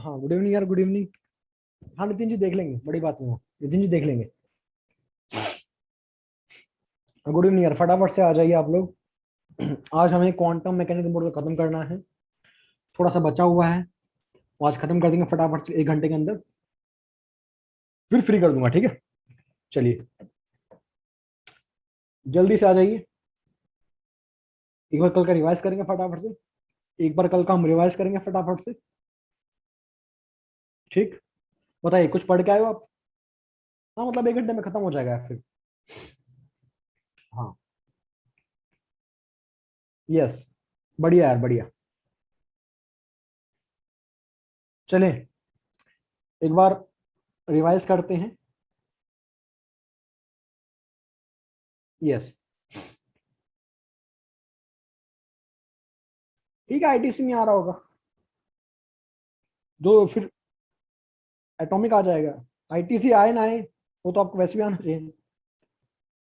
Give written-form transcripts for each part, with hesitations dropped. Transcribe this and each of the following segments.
हाँ good evening यार, good evening. हाँ नितिन जी देख लेंगे, बड़ी बात नहीं हो, नितिन जी देख लेंगे। गुड इवनिंग यार, फटाफट से आ जाइए आप लोग। आज हमें क्वांटम मैकेनिकल मॉडल खत्म करना है। थोड़ा सा बचा हुआ है, वो आज खत्म कर देंगे फटाफट से 1 घंटे के अंदर। फिर फ्री कर दूंगा, ठीक है। चलिए जल्दी से आ जाइए। एक बार कल का रिवाइज करेंगे फटाफट से। एक बार कल का हम रिवाइज करेंगे फटाफट से। ठीक, बताइए कुछ पढ़ के आए हो आप? हाँ मतलब 1 घंटे में खत्म हो जाएगा फिर। हाँ, यस, बढ़िया यार बढ़िया। चलें एक बार रिवाइज करते हैं। यस, ठीक है, आईटीसी में आ रहा होगा जो फिर एटॉमिक आ जाएगा। आईटीसी आए ना आए, वो तो आपको वैसे भी आना चाहिए।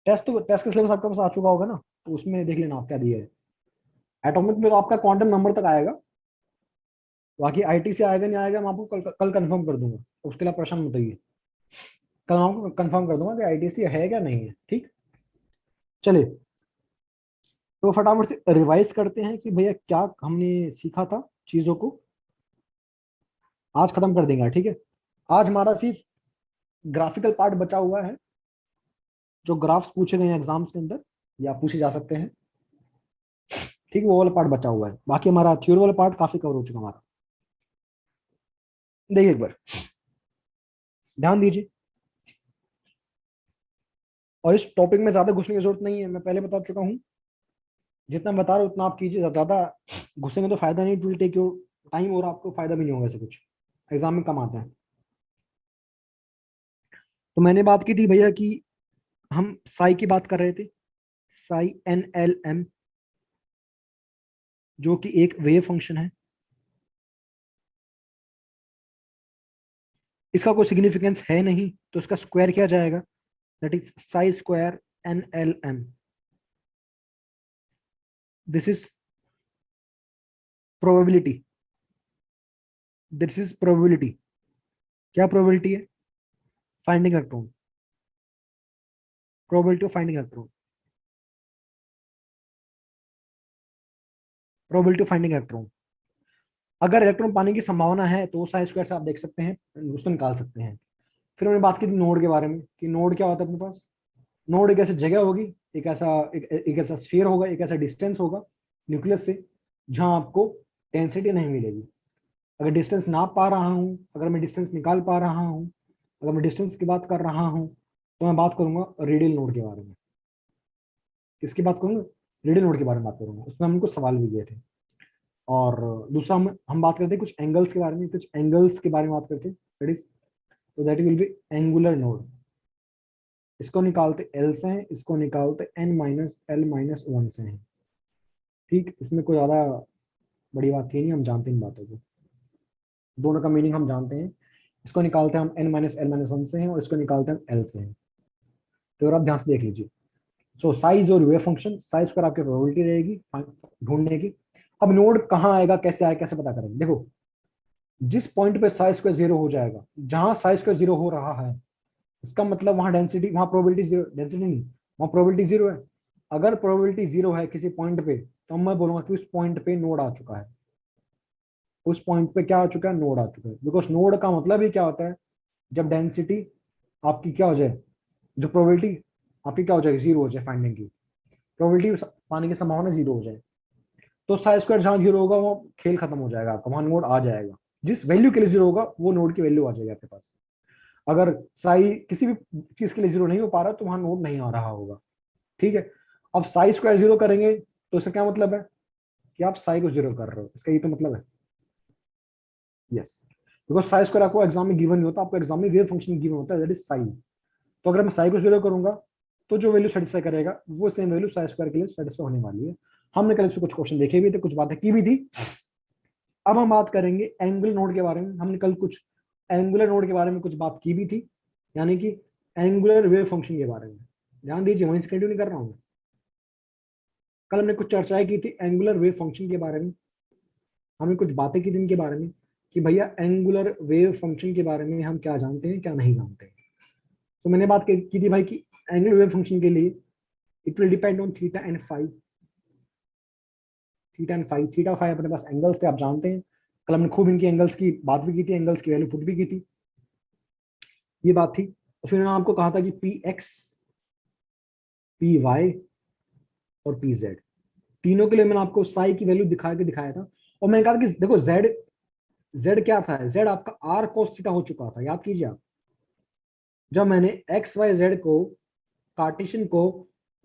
टेस्ट का सिलेबस आपके पास आ चुका होगा ना, तो उसमें देख लेना आप क्या दिया है। एटॉमिक में तो आपका क्वांटम नंबर तक आएगा। बाकी आईटीसी आएगा नहीं आएगा, मैं आपको कल कंफर्म कर दूंगा, तो उसके लिए आप परेशान मत होइए। कल मैं आपको कंफर्म कर दूंगा कि आईटीसी है क्या नहीं है, ठीक। चलिए तो फटाफट से रिवाइज करते हैं कि भैया क्या हमने सीखा था चीजों को। आज खत्म कर देंगे, ठीक है। आज हमारा सिर्फ ग्राफिकल पार्ट बचा हुआ है। जो ग्राफ्स पूछे गए हैं एग्जाम्स के अंदर या पूछे जा सकते हैं, ठीक है, वो वाला पार्ट बचा हुआ है। बाकी हमारा थ्योरी वाला पार्ट काफी कवर हो चुका हमारा। देखिए एक बार ध्यान दीजिए, और इस टॉपिक में ज्यादा घुसने की जरूरत नहीं है, मैं पहले बता चुका हूँ। जितना बता रहा हूँ उतना आप कीजिए, ज्यादा घुसेंगे तो फायदा नहीं, it will take your time और आपको फायदा भी नहीं होगा ऐसे कुछ। एग्जाम में कम आता है। तो मैंने बात की थी भैया कि हम साई की बात कर रहे थे। साई NLM, जो कि एक वेव फंक्शन है। इसका कोई सिग्निफिकेंस है नहीं, तो इसका स्क्वायर किया जाएगा, that is Sai square NLM। This is probability, this is probability. क्या प्रोबेबिलिटी है? Finding electron, probability of finding electron, probability of finding electron. अगर इलेक्ट्रॉन पाने की संभावना है तो साई स्क्वायर से आप देख सकते हैं, उसको निकाल सकते हैं। फिर हमने बात की थी नोड के बारे में कि नोड क्या होता है अपने पास। नोड एक ऐसी जगह होगी, एक ऐसा स्फीयर होगा, एक ऐसा डिस्टेंस होगा न्यूक्लियस से, जहां आपको डेंसिटी नहीं मिलेगी। अगर डिस्टेंस नाप पा रहा हूं, अगर मैं डिस्टेंस निकाल पा रहा हूं, अगर मैं डिस्टेंस की बात कर रहा हूं, तो मैं बात करूंगा रेडियल नोड के बारे में। किसकी बात करूंगा? रेडियल नोड के बारे में बात करूंगा। उसमें हमने कुछ सवाल भी किए थे। और दूसरा हम बात करते हैं कुछ एंगल्स के बारे में, कुछ एंगल्स के बारे में बात करते हैं, दैट इज, तो that will B angular node. इसको निकालते एल से हैं, इसको निकालते n-l-1 से हैं। ठीक, इसमें कोई ज्यादा बड़ी बात थी नहीं, हम जानते हैं इन बातों को। दोनों का मीनिंग हम जानते हैं। इसको निकालते हैं हम n-l-1 से हैं, और इसको निकालते हैं हम l से हैं। तो आप ध्यान से देख लीजिए। सो साइज और वेव फंक्शन, साइज पर आपकी प्रोबेबिलिटी रहेगी ढूंढने की। अब नोड कहाँ आएगा, कैसे आएगा, कैसे पता करेंगे? देखो, जिस पॉइंट पे साइज का 0 हो जाएगा, जहां साइज का 0 हो रहा है, इसका मतलब वहां डेंसिटी, वहां प्रोबेबिलिटी जीरो, डेंसिटी नहीं, वहां प्रोबेबिलिटी 0 है। अगर प्रोबेबिलिटी 0 है किसी पॉइंट पे, तो मैं बोलूंगा कि उस पॉइंट पे नोड आ चुका है। उस पॉइंट पे क्या आ चुका है? नोड आ चुका है। बिकॉज नोड का मतलब ही क्या होता है? जब डेंसिटी आपकी क्या हो जाए, जो प्रोबेबिलिटी आपकी क्या हो जाएगी, 0 हो जाए, फाइंडिंग की प्रोबेबिलिटी पाने की संभावना 0 हो जाए, तो साइज स्क्वायर जहां 0 होगा वो खेल खत्म हो जाएगा, आपका वहां नोड आ जाएगा। जिस वैल्यू के लिए 0 होगा वो नोड की वैल्यू आ जाएगी आपके पास। अगर साई किसी भी चीज के लिए 0 नहीं हो पा रहा, तो वहां नोड नहीं आ रहा होगा। ठीक है। अब साई स्क्वायर 0 करेंगे तो इसका क्या मतलब है? कि आप साई को 0 कर रहे हो, इसका ये तो मतलब है। यस, बिकॉज साई स्क्वायर आपको एग्जाम में गिवन नहीं होता, आपको एग्जाम में वेव फंक्शन गिवन होता है, दैट इज साई। तो अगर मैं साई को 0 करूंगा, तो जो वैल्यू सेटिस्फाई करेगा वो सेम वैल्यू साई स्क्वायर के लिए सेटिस्फाई होने वाली है। हमने कल इस पे कुछ क्वेश्चन देखे भी थे, कुछ बातें की भी थी। अब हम बात करेंगे एंगुलर नोड के बारे में। हमने कल कुछ एंगुलर नोड के बारे में कुछ बात की भी थी, यानी कि एंगुलर वेव फंक्शन के बारे में। ध्यान दीजिए, वहीं से कंटिन्यू नहीं कर रहा हूं मैं। कल हमने कुछ चर्चाएं की थी एंगुलर वेव फंक्शन के बारे में। हमने कुछ बातें की थी इनके बारे में, कि भैया एंगुलर वेव फंक्शन के बारे में हम क्या जानते हैं क्या नहीं जानते हैं। तो मैंने बात की थी भाई कि एंगुलर वेव फंक्शन के लिए it will depend on theta and phi. Theta and phi, theta phi अपने पास एंगल्स थे, आप जानते हैं। कल हमने खूब इनकी एंगल्स की बात भी की थी, एंगल्स की वैल्यू पुट भी की थी, ये बात थी। और फिर मैंने आपको कहा था कि पी एक्स, पी वाई और पी जेड, तीनों के लिए मैंने आपको साई की वैल्यू दिखा के दिखाया था। और मैंने कहा था कि देखो जेड, जेड क्या था, जेड आपका आर कोस थीटा हो चुका था, याद कीजिए आप। जब मैंने एक्स वाई जेड को, कार्टेशियन को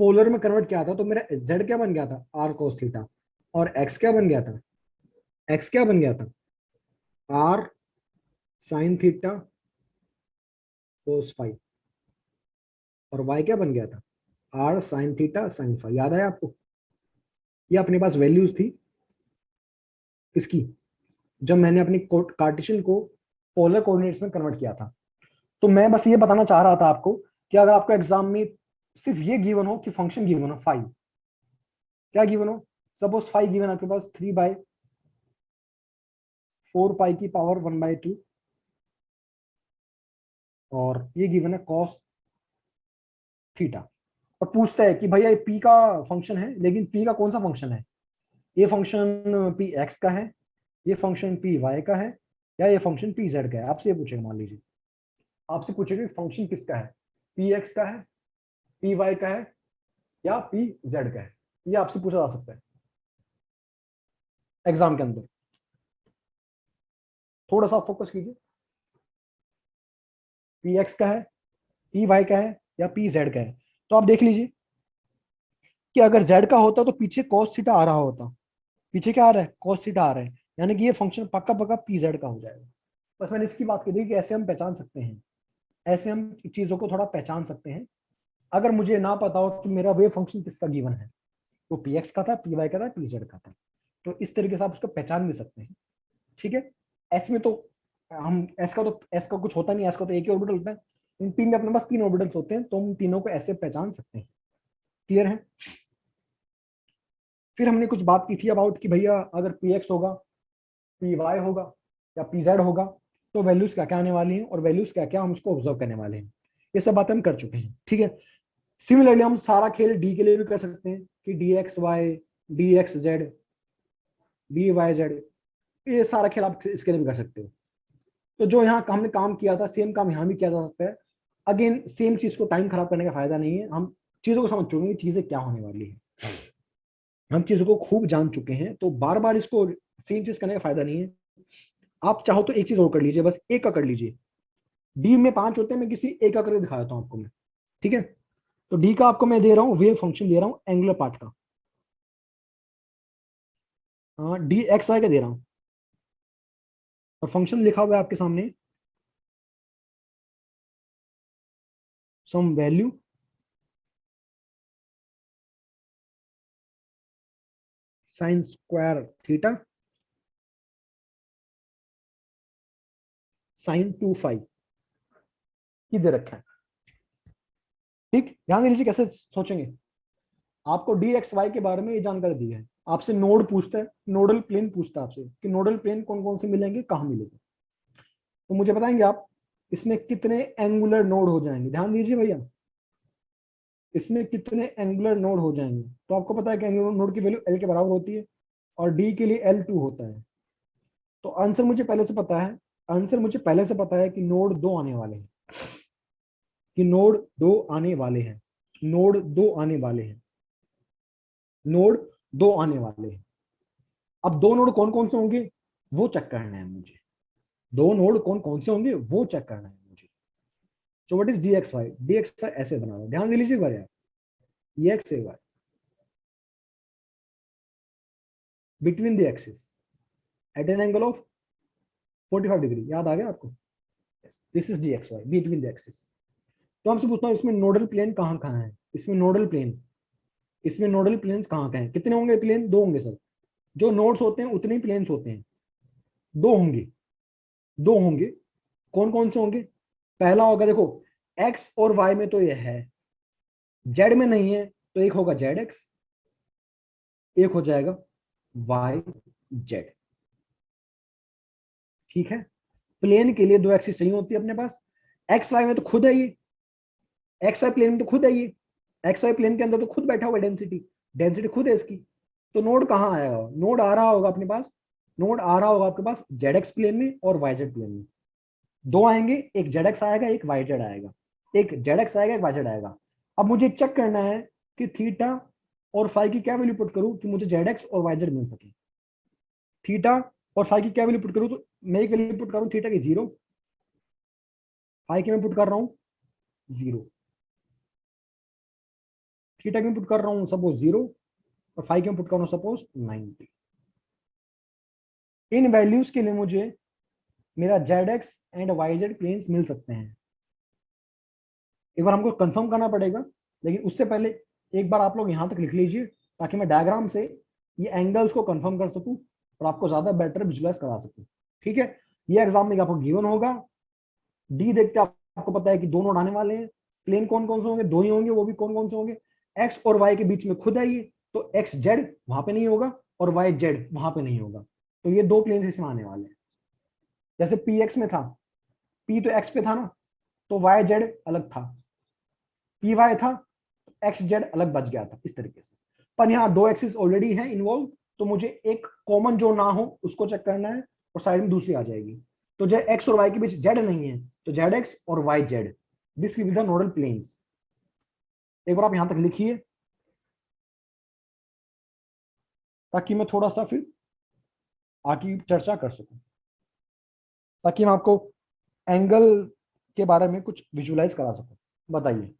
पोलर में कन्वर्ट किया था, तो मेरा जेड क्या बन गया था, आर कोस थीटा। और एक्स क्या बन गया था, एक्स क्या बन गया था, R sine theta cos phi. और वाई क्या बन गया था, R sine theta sine phi. याद है आपको, ये अपने पास वैल्यूज थी इसकी, जब मैंने अपनी कार्टेशियन को पोलर कोऑर्डिनेट्स में कन्वर्ट किया था। तो मैं बस ये बताना चाह रहा था आपको कि अगर आपको एग्जाम में सिर्फ ये गिवन हो कि फंक्शन गिवन हो फाइव, क्या गिवन हो, सपोज फाइव गिवन आपके पास 3/4 पाई की पावर 1/2, और ये गिवन है कॉस थीटा। और पूछता है कि भैया ये पी का फंक्शन है, लेकिन पी का कौन सा फंक्शन है, ये फंक्शन पी एक्स का है, ये फंक्शन पी वाई का है, या ये फंक्शन पी जेड का है। आपसे ये पूछेगा, मान लीजिए आपसे पूछेगा फंक्शन किसका है, पी एक्स का है, पी वाई का है, या पी जेड का है। ये आपसे पूछा जा सकता है एग्जाम के अंदर। थोड़ा सा फोकस कीजिए, पी एक्स का है, पी वाई का है, या पी जेड का है। तो आप देख लीजिए कि अगर जेड का होता तो पीछे cos थीटा आ रहा होता, पीछे क्या आ रहा है, cos थीटा आ रहा है, यानी कि ये फंक्शन पक्का पक्का पी जेड का हो जाएगा। बस मैंने इसकी बात की थी कि ऐसे हम पहचान सकते हैं, ऐसे हम चीजों को थोड़ा पहचान सकते हैं। अगर मुझे ना पता हो कि मेरा वेव फंक्शन किसका गिवन है, वो पी एक्स का था, पी वाई का था, पी जेड का था, तो इस तरीके से आप उसको पहचान भी सकते हैं। ठीक है, एस में तो हम एस का कुछ होता नहीं, एस का तो एक ही ऑर्बिटल होता है। इन पी में अपने पास 3 ऑर्बिटल्स होते हैं, तो हम तीनों को ऐसे पहचान सकते हैं। क्लियर है। फिर हमने कुछ बात की थी अबाउट कि भैया अगर पी एक्स होगा, पी वाई होगा, या पी जेड होगा, तो वैल्यूज क्या क्या आने वाली हैं, और वैल्यूज क्या क्या हम उसको ऑब्जर्व करने वाले हैं। ये सब बातें हम कर चुके हैं। ठीक है, सिमिलरली हम सारा खेल डी के लिए भी कर सकते हैं कि D X Y, D X Z, D Y Z, ये सारा खेल आप इसके लिए भी कर सकते हो। तो जो यहाँ हमने काम किया था, सेम काम यहाँ भी किया जा सकता है। अगेन सेम चीज को टाइम खराब करने का फायदा नहीं है, हम चीजों को समझ चुके हैं, चीजें क्या होने वाली है, हम चीजों को खूब जान चुके हैं, तो बार बार इसको सेम चीज करने का फायदा नहीं है। आप चाहो तो एक चीज और कर लीजिए, बस एक का कर लीजिए। डी में 5 होते हैं, मैं किसी एक का करके दिखा देता हूँ आपको मैं। ठीक है, तो डी का आपको मैं दे रहा हूँ वेव फंक्शन दे रहा हूँ एंगुलर पार्ट का, हाँ डी एक्स वाई का दे रहा हूँ, और फंक्शन लिखा हुआ है आपके सामने, some value sine square theta sine 2 five की दे रखा है। ठीक, ध्यान दे लीजिए कैसे सोचेंगे। आपको डी एक्स वाई के बारे में ये जानकारी दी है, आपसे नोड पूछता है, नोडल प्लेन पूछता है आपसे कि नोडल प्लेन कौन कौन से मिलेंगे, कहाँ मिलेंगे। तो मुझे बताएंगे आप इसमें कितने एंगुलर नोड हो जाएंगे, ध्यान दीजिए भैया, इसमें कितने एंगुलर नोड हो जाएंगे। तो आपको पता है कि एंगुलर नोड की वैल्यू एल के बराबर होती है, और डी के लिए L2 होता है। तो आंसर मुझे पहले से पता है, आंसर मुझे पहले से पता है कि नोड 2 आने वाले हैं, कि नोड 2 आने वाले हैं, नोड 2 आने वाले हैं, नोड 2 आने वाले हैं। अब दो नोड कौन कौन से होंगे वो चेक करना है मुझे, दो नोड कौन कौन से होंगे वो चेक करना है मुझे। So what is D X Y, D X Y ऐसे बना हुआ, ध्यान दे लीजिए भाई यार, ये एक्स है Y between the axis at an angle of 45 degree, याद आ गया आपको, this is D X Y between the axis. तो हमसे पूछता हूँ इसमें नोडल प्लेन कहाँ कहाँ है, इसमें नोडल प्लेन, इसमें नोडल प्लेन्स कहाँ कहाँ हैं, कितने होंगे प्लेन, दो होंगे सर। जो नोड्स होते हैं उतने ही प्लेन्स होते हैं, दो होंगे, दो होंगे। कौन कौन से होंगे, पहला होगा देखो एक्स और वाई में तो ये है, जेड में नहीं है, तो एक होगा जेड एक्स, एक हो जाएगा वाई जेड। ठीक है, प्लेन के लिए दो एक्सिस चाहिए होती है अपने पास। एक्स वाई में तो खुद है ये, एक्स वाई प्लेन में तो खुद है ये, एक्स वाई प्लेन के अंदर तो खुद बैठा हुआ है डेंसिटी, डेंसिटी खुद है इसकी। तो नोड कहाँ आएगा, नोड आ रहा होगा अपने पास, नोड आ रहा होगा आपके पास जेड एक्स प्लेन में और वाई जेड प्लेन में। दो आएंगे, एक जेड एक्स आएगा, एक वाई जेड आएगा, एक जेड एक्स आएगा, एक वाई जेड आएगा। अब मुझे चेक करना है कि थीटा और फाई की क्या वैल्यू पुट करूं कि मुझे जेड एक्स और वाई जेड मिल सके। थीटा और फाई की क्या वैल्यू पुट करूं, तो मैं एक वैल्यू पुट करूं थीटा की 0, फाई की मैं पुट कर रहा हूं 0, थीटा की मैं पुट कर रहा हूं सपोज 0, और फाई की मैं पुट कर रहा हूं सपोज 90। इन वैल्यूज के लिए मुझे मेरा Z X and Y Z planes मिल सकते हैं। एक बार हमको कंफर्म करना पड़ेगा, लेकिन उससे पहले एक बार आप लोग यहां तक लिख लीजिए, ताकि मैं डायग्राम से ये एंगल्स को कंफर्म कर सकूं और आपको ज्यादा बेटर विजुलाइज करा सकूं। ठीक है, ये एग्जाम में आपको गिवन होगा। डी देखते आपको पता है कि दोनों उड़ाने वाले हैं, प्लेन कौन कौन से होंगे, दो ही होंगे, वो भी कौन कौन से होंगे, एक्स और वाई के बीच में खुद है ये, तो एक्स जेड वहां पे नहीं होगा और वाई जेड वहां पे नहीं होगा। तो ये दो प्लेन इसमें आने वाले हैं। जैसे पी एक्स में था, पी तो एक्स पे था ना, तो वाई जेड अलग था, पी वाई था, एक्स जेड अलग बच गया था इस तरीके से। पर यहाँ दो एक्सिस ऑलरेडी है इन्वॉल्व, तो मुझे एक कॉमन जो ना हो उसको चेक करना है, और साइड में दूसरी आ जाएगी। तो जो एक्स और वाई के बीच जेड नहीं है, तो जेड एक्स और Y Z, this will be the nodal planes. एक बार आप यहां तक लिखिए, ताकि मैं थोड़ा सा फिर आगे चर्चा कर सकूं, ताकि मैं आपको एंगल के बारे में कुछ विजुलाइज करा सकूं। बताइए।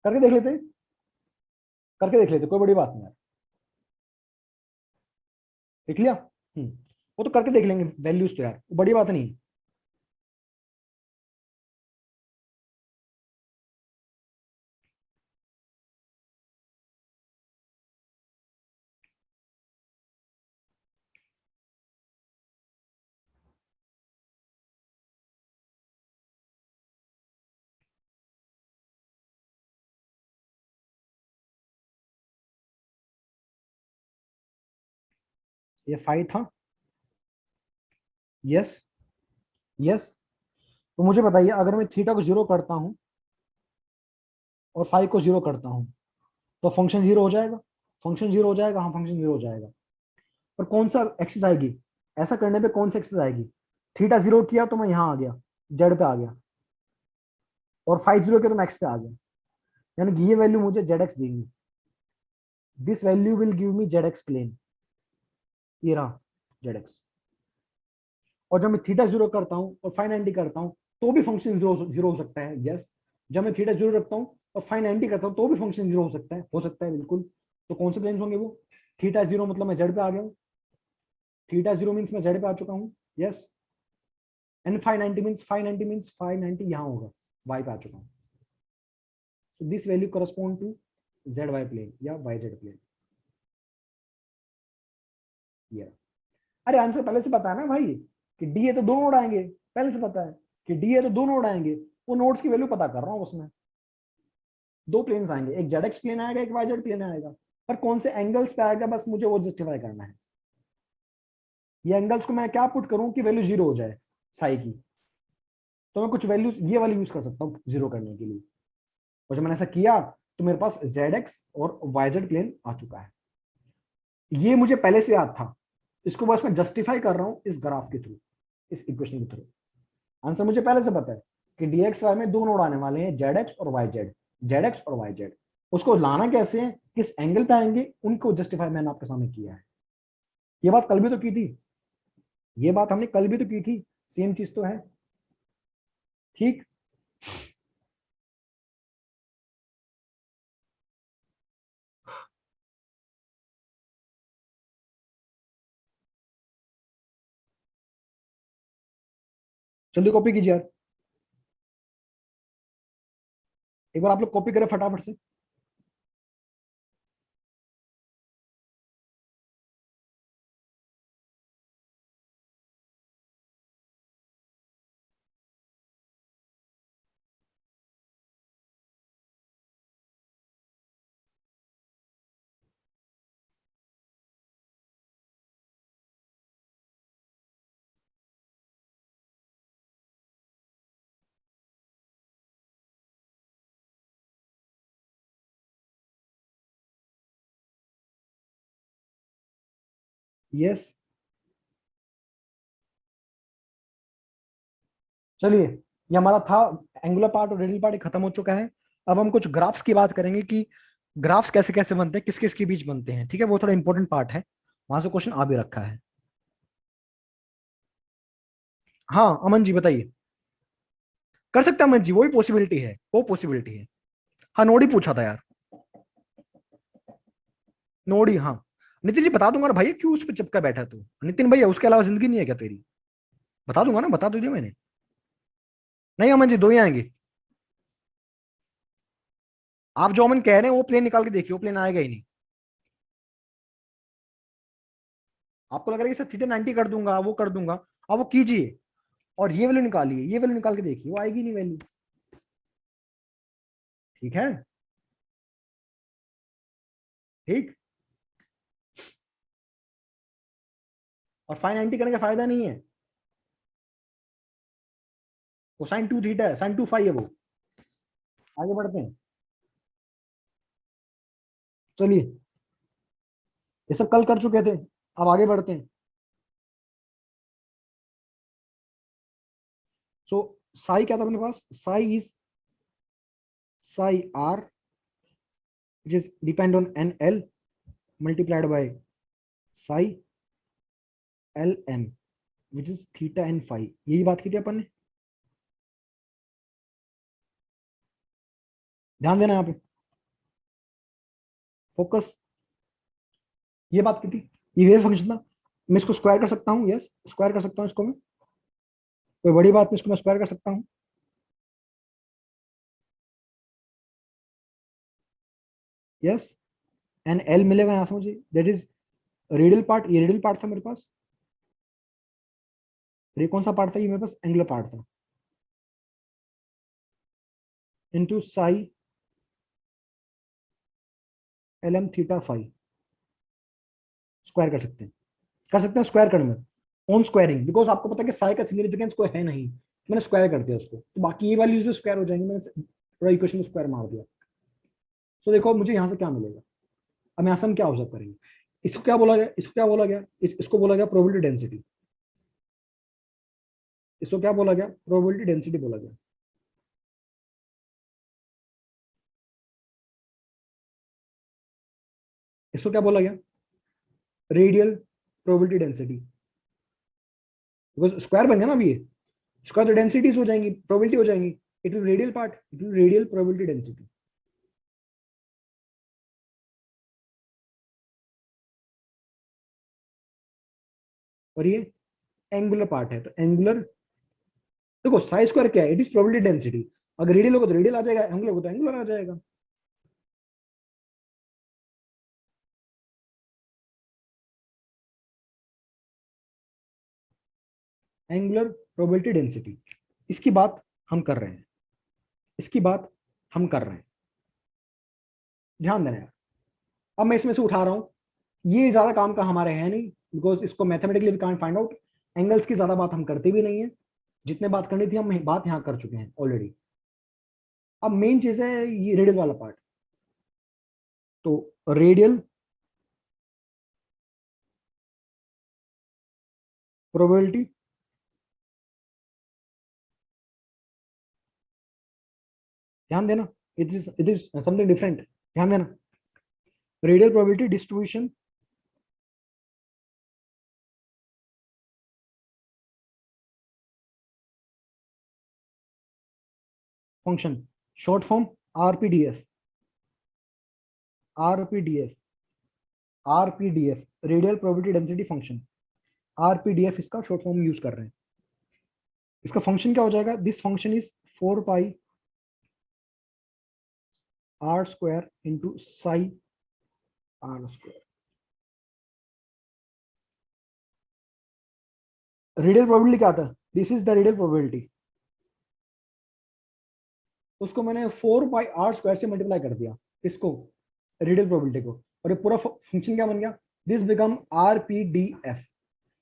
करके देख लेते, करके देख लेते, कोई बड़ी बात नहीं है। देख लिया। वो तो करके देख लेंगे वैल्यूज, तो यार वो बड़ी बात नहीं है। ये फाइव था, यस, यस। तो मुझे बताइए, अगर मैं थीटा को 0 करता हूं और फाइव को 0 करता हूं, तो फंक्शन 0 हो जाएगा, फंक्शन 0 हो जाएगा, हाँ फंक्शन 0 हो जाएगा। पर कौन सा एक्सिस आएगी, ऐसा करने पे कौन सा एक्सिस आएगी। थीटा 0 किया तो मैं यहाँ आ गया, जेड पे आ गया, और फाइव 0 किया तो मैं एक्स पे आ गया, यानी कि ये वैल्यू मुझे जेड एक्स देंगी। This value will give me Z X plane, ये रहा जेड एक्स। और जब मैं थीटा 0 करता हूँ और फाइव 90 करता हूँ, तो भी फंक्शन 0 हो सकता है, यस। जब मैं थीटा 0 रखता हूँ और फाइव 90 करता हूँ, तो भी फंक्शन 0 हो सकता है बिल्कुल। तो कौन से प्लेन होंगे वो, थीटा 0 मतलब मैं जेड पे आ गया हूँ, थीटा 0 मीन्स मैं जेड पे आ चुका हूँ, yes. And five 90 means five 90 यहाँ होगा, वाई पे आ चुका हूँ। So this value correspond to ZY plane या YZ plane। ये अरे आंसर पहले से पता है ना भाई, कि डी है तो दो नोड आएंगे, पहले से पता है कि डी है तो दो नोड आएंगे। वो नोड्स की वैल्यू पता कर रहा हूँ उसमें, दो प्लेन्स आएंगे, एक जेड एक्स प्लेन आएगा, एक वाई जेड प्लेन आएगा। पर कौन से एंगल्स पे आएगा, बस मुझे वो जस्टिफाई करना है। ये एंगल्स को मैं क्या पुट करूं कि वैल्यू 0 हो जाए साई की, तो मैं कुछ वैल्यू ये वाली यूज कर सकता हूँ 0 करने के लिए। और जब मैंने ऐसा किया, तो मेरे पास जेड एक्स और वाई जेड प्लेन आ चुका है। ये मुझे पहले से याद था, इसको बस मैं जस्टिफाई कर रहा हूं इस ग्राफ के थ्रू, इस इक्वेशन के थ्रू। आंसर मुझे पहले से पता है कि dx y में दो नोड आने वाले हैं, जेड एक्स और वाई जेड, जेड एक्स और वाई जेड। उसको लाना कैसे है, किस एंगल पे आएंगे, उनको जस्टिफाई मैंने आपके सामने किया है। ये बात कल भी तो की थी, ये बात हमने कल भी तो की थी, सेम चीज तो है। ठीक, जल्दी कॉपी कीजिए यार, एक बार आप लोग कॉपी करें फटाफट से। यस, चलिए ये हमारा था एंगुलर पार्ट और रेडियल पार्ट खत्म हो चुका है। अब हम कुछ ग्राफ्स की बात करेंगे कि ग्राफ्स कैसे कैसे बनते हैं, किस किस के बीच बनते हैं, ठीक है, वो थोड़ा इंपॉर्टेंट पार्ट है, वहां से क्वेश्चन आ भी रखा है। हाँ अमन जी बताइए। कर सकते हैं अमन जी, वो भी पॉसिबिलिटी है, वो पॉसिबिलिटी है। हाँ नोड ही पूछा था यार, नोड ही, हाँ। नितिन जी बता दूंगा ना भाई, क्यों उस पर चिपका बैठा तू, नितिन भैया उसके अलावा जिंदगी नहीं है क्या तेरी? बता दूंगा ना, बता तो दिया मैंने। नहीं अमन जी दो ही आएंगे। आप जो अमन कह रहे हैं वो प्लेन निकाल के देखिए, वो प्लेन आएगा ही नहीं। आपको लग रहा है कि सर थीटा 90 कर दूंगा, वो कर दूंगा, आप वो कीजिए और ये वैल्यू निकालिए, ये वैल्यू निकाल के देखिए, वो आएगी नहीं वैल्यू। ठीक है, ठीक। और फाइन 90 करने का फायदा नहीं है, वो साइन 2 थीटा है, साइन 2 फाई है वो। आगे बढ़ते हैं, चलिए ये सब कल कर चुके थे, अब आगे बढ़ते हैं। सो साई क्या था अपने पास, psi is psi R which is depend on NL multiplied by psi LM which is theta and phi, यही बात की थी अपन ने, ध्यान देना यहाँ पे, फोकस, ये बात की थी। ये वेव फंक्शन था, मैं इसको स्क्वायर कर सकता हूँ, यस स्क्वायर कर सकता हूँ इसको मैं, कोई बड़ी बात नहीं, इसको मैं स्क्वायर कर सकता हूँ। यस, एन एल मिलेगा यहाँ से मुझे, दैट इज रेडियल पार्ट, ये रेडियल पार्ट था मेरे पास, ये कौन सा पार्ट था, ये मेरे पास एंगुलर पार्ट था, into psi L M theta phi, square कर सकते हैं, कर सकते हैं स्क्वायर करने में, ऑन स्क्वायरिंग, बिकॉज आपको पता है कि साई का सिग्निफिकेंस कोई है नहीं, तो मैंने स्क्वायर कर दिया उसको, तो बाकी ये वैल्यूज भी स्क्वायर हो जाएंगी, मैंने पूरा इक्वेशन में स्क्वायर मार दिया। सो देखो मुझे यहाँ से क्या मिलेगा, अब यहाँ से हम क्या ऑब्जर्व करेंगे, इसको क्या बोला गया, इसको क्या बोला गया, इसको बोला गया प्रोबेबिलिटी डेंसिटी, इसको क्या बोला गया, प्रोबेबिलिटी डेंसिटी बोला गया। इसको क्या बोला गया, radial probability density, because square बन गया ना अभी ये, स्क्वायर तो डेंसिटीज हो जाएंगी, प्रोबेबिलिटी हो जाएंगी, it will radial part, it will radial probability density. और ये एंगुलर पार्ट है, तो एंगुलर, देखो साई स्क्वायर क्या है, इट इज प्रोबेबिलिटी डेंसिटी, अगर रेडियल होगा तो रेडियल आ जाएगा, एंगुलर होगा तो एंगुलर आ जाएगा। एंगुलर प्रोबेबिलिटी डेंसिटी, इसकी बात हम कर रहे हैं, इसकी बात हम कर रहे हैं, ध्यान देना यार। अब मैं इसमें से उठा रहा हूं, ये ज्यादा काम का हमारे है नहीं, बिकॉज इसको mathematically we can't find out, angles की ज्यादा बात हम करते भी नहीं है, जितने बात करनी थी हम बात यहाँ कर चुके हैं ऑलरेडी। अब मेन चीज है ये रेडियल वाला पार्ट, तो रेडियल प्रोबेबिलिटी, ध्यान देना, इट इज समथिंग डिफरेंट, ध्यान देना, radial probability distribution function, short form RPDF, RPDF, RPDF, radial probability density function, RPDF इसका शॉर्ट फॉर्म यूज कर रहे हैं। इसका फंक्शन क्या हो जाएगा, this function is 4 pi are square into psi r square, radial probability क्या आता है, this is the radial probability, उसको मैंने 4 पाई आर स्क्वायर से मल्टीप्लाई कर दिया, इसको रेडियल प्रोबेबिलिटी को, और ये पूरा फंक्शन क्या बन गया, this become R P D F,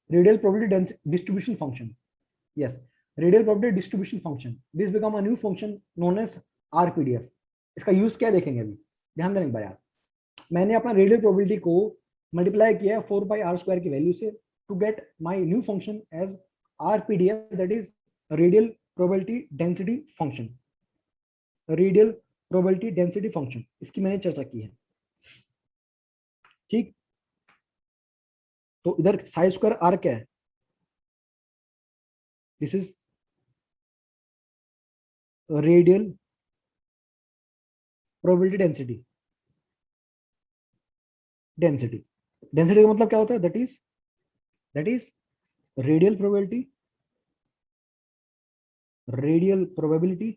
radial probability distribution function, yes radial probability distribution function, this become a new function known as RPDF. इसका यूज क्या देखेंगे अभी, ध्यान देने एक बार यार, मैंने अपना रेडियल प्रोबेबिलिटी को मल्टीप्लाई किया है 4 पाई r² की वैल्यू से to get my new function as RPDF, that is radial probability density function. Radial probability density function, इसकी मैंने चर्चा की है। ठीक, तो इधर साई स्क्वायर आर क्या है? This is radial probability density. Density density का मतलब क्या होता है? That is radial probability, radial probability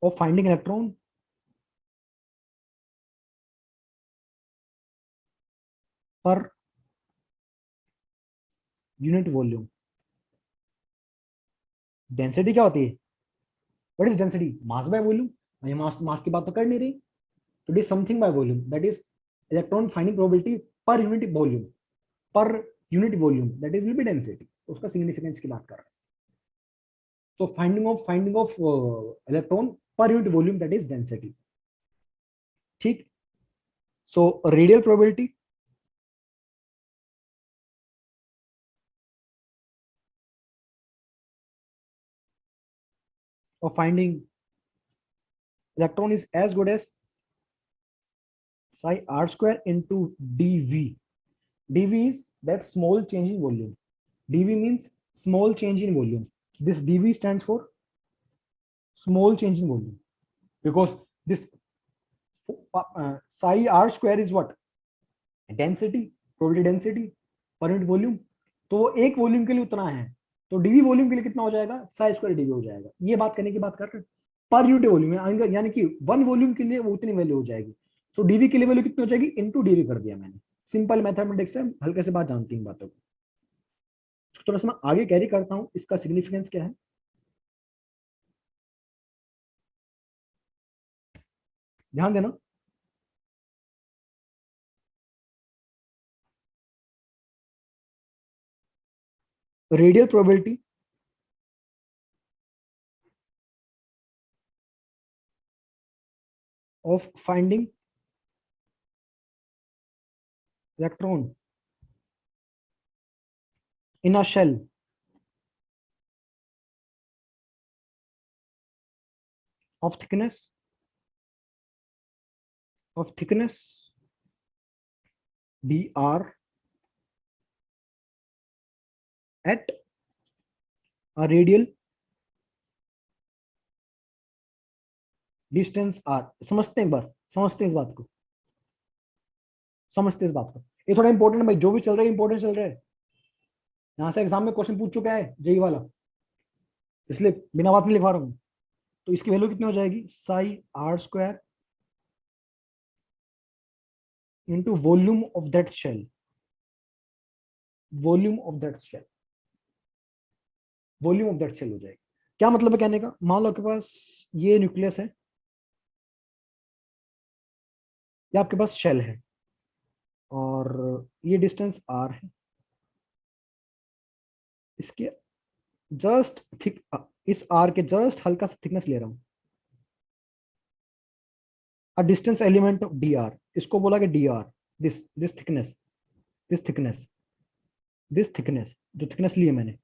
of finding electron per unit volume. Density क्या होती है? What is density? Mass by volume. ये मास मास की बात तो कर नहीं रही, तो it is something by volume, that is electron finding probability per unit volume, per unit volume, that is will be density. उसका सिग्निफिकेंस की बात कर रहे हैं। So finding of electron per unit volume, that is density. ठीक, so radial probability of finding electron is as good as psi r square into dv. dv is that small change in volume. dv means small change in volume. This dv stands for small change in volume, because this psi r square is what? Density, probability density per unit volume. तो वो एक volume के लिए उतना है, तो d v volume के लिए कितना हो जाएगा? साई स्क्वायर डीवी हो जाएगा। ये बात करने की बात कर रहे हैं, पर यूनिट वॉल्यूम, यानी कि वन वॉल्यूम के लिए वो उतनी वैल्यू हो जाएगी। सो डीवी के लिए वैल्यू कितनी हो जाएगी? इनटू डीवी कर दिया मैंने। सिंपल मैथमेटिक्स है, हल्के से बात जानती हूँ बातों को। थोड़ा सा मैं आगे कैरी करता हूँ, इसका सिग्निफिकेंस क्या है ध्यान देना। Radial probability of finding electron in a shell of thickness dr at a radial distance r। समझते हैं एक बार, समझते हैं इस बात को, समझते हैं इस बात को। ये थोड़ा इंपॉर्टेंट है भाई, जो भी चल रहा है इंपॉर्टेंट चल रहा है। यहाँ से एग्जाम में क्वेश्चन पूछ चुका है जेई वाला, इसलिए बिना बात में लिखवा रहा हूँ। तो इसकी वैल्यू कितनी हो जाएगी? Psi r square into volume of that shell, volume of that shell, volume of that shell हो जाएगी। क्या मतलब है कहने का? मान लो आपके पास ये न्यूक्लियस है, या आपके पास शेल है, और ये डिस्टेंस आर है, इसके जस्ट थिक, इस आर के जस्ट हल्का सा थिकनेस ले रहा हूं, a distance element of D R, इसको बोला कि D r, this thickness, this thickness, this thickness, जो थिकनेस ली है मैंने,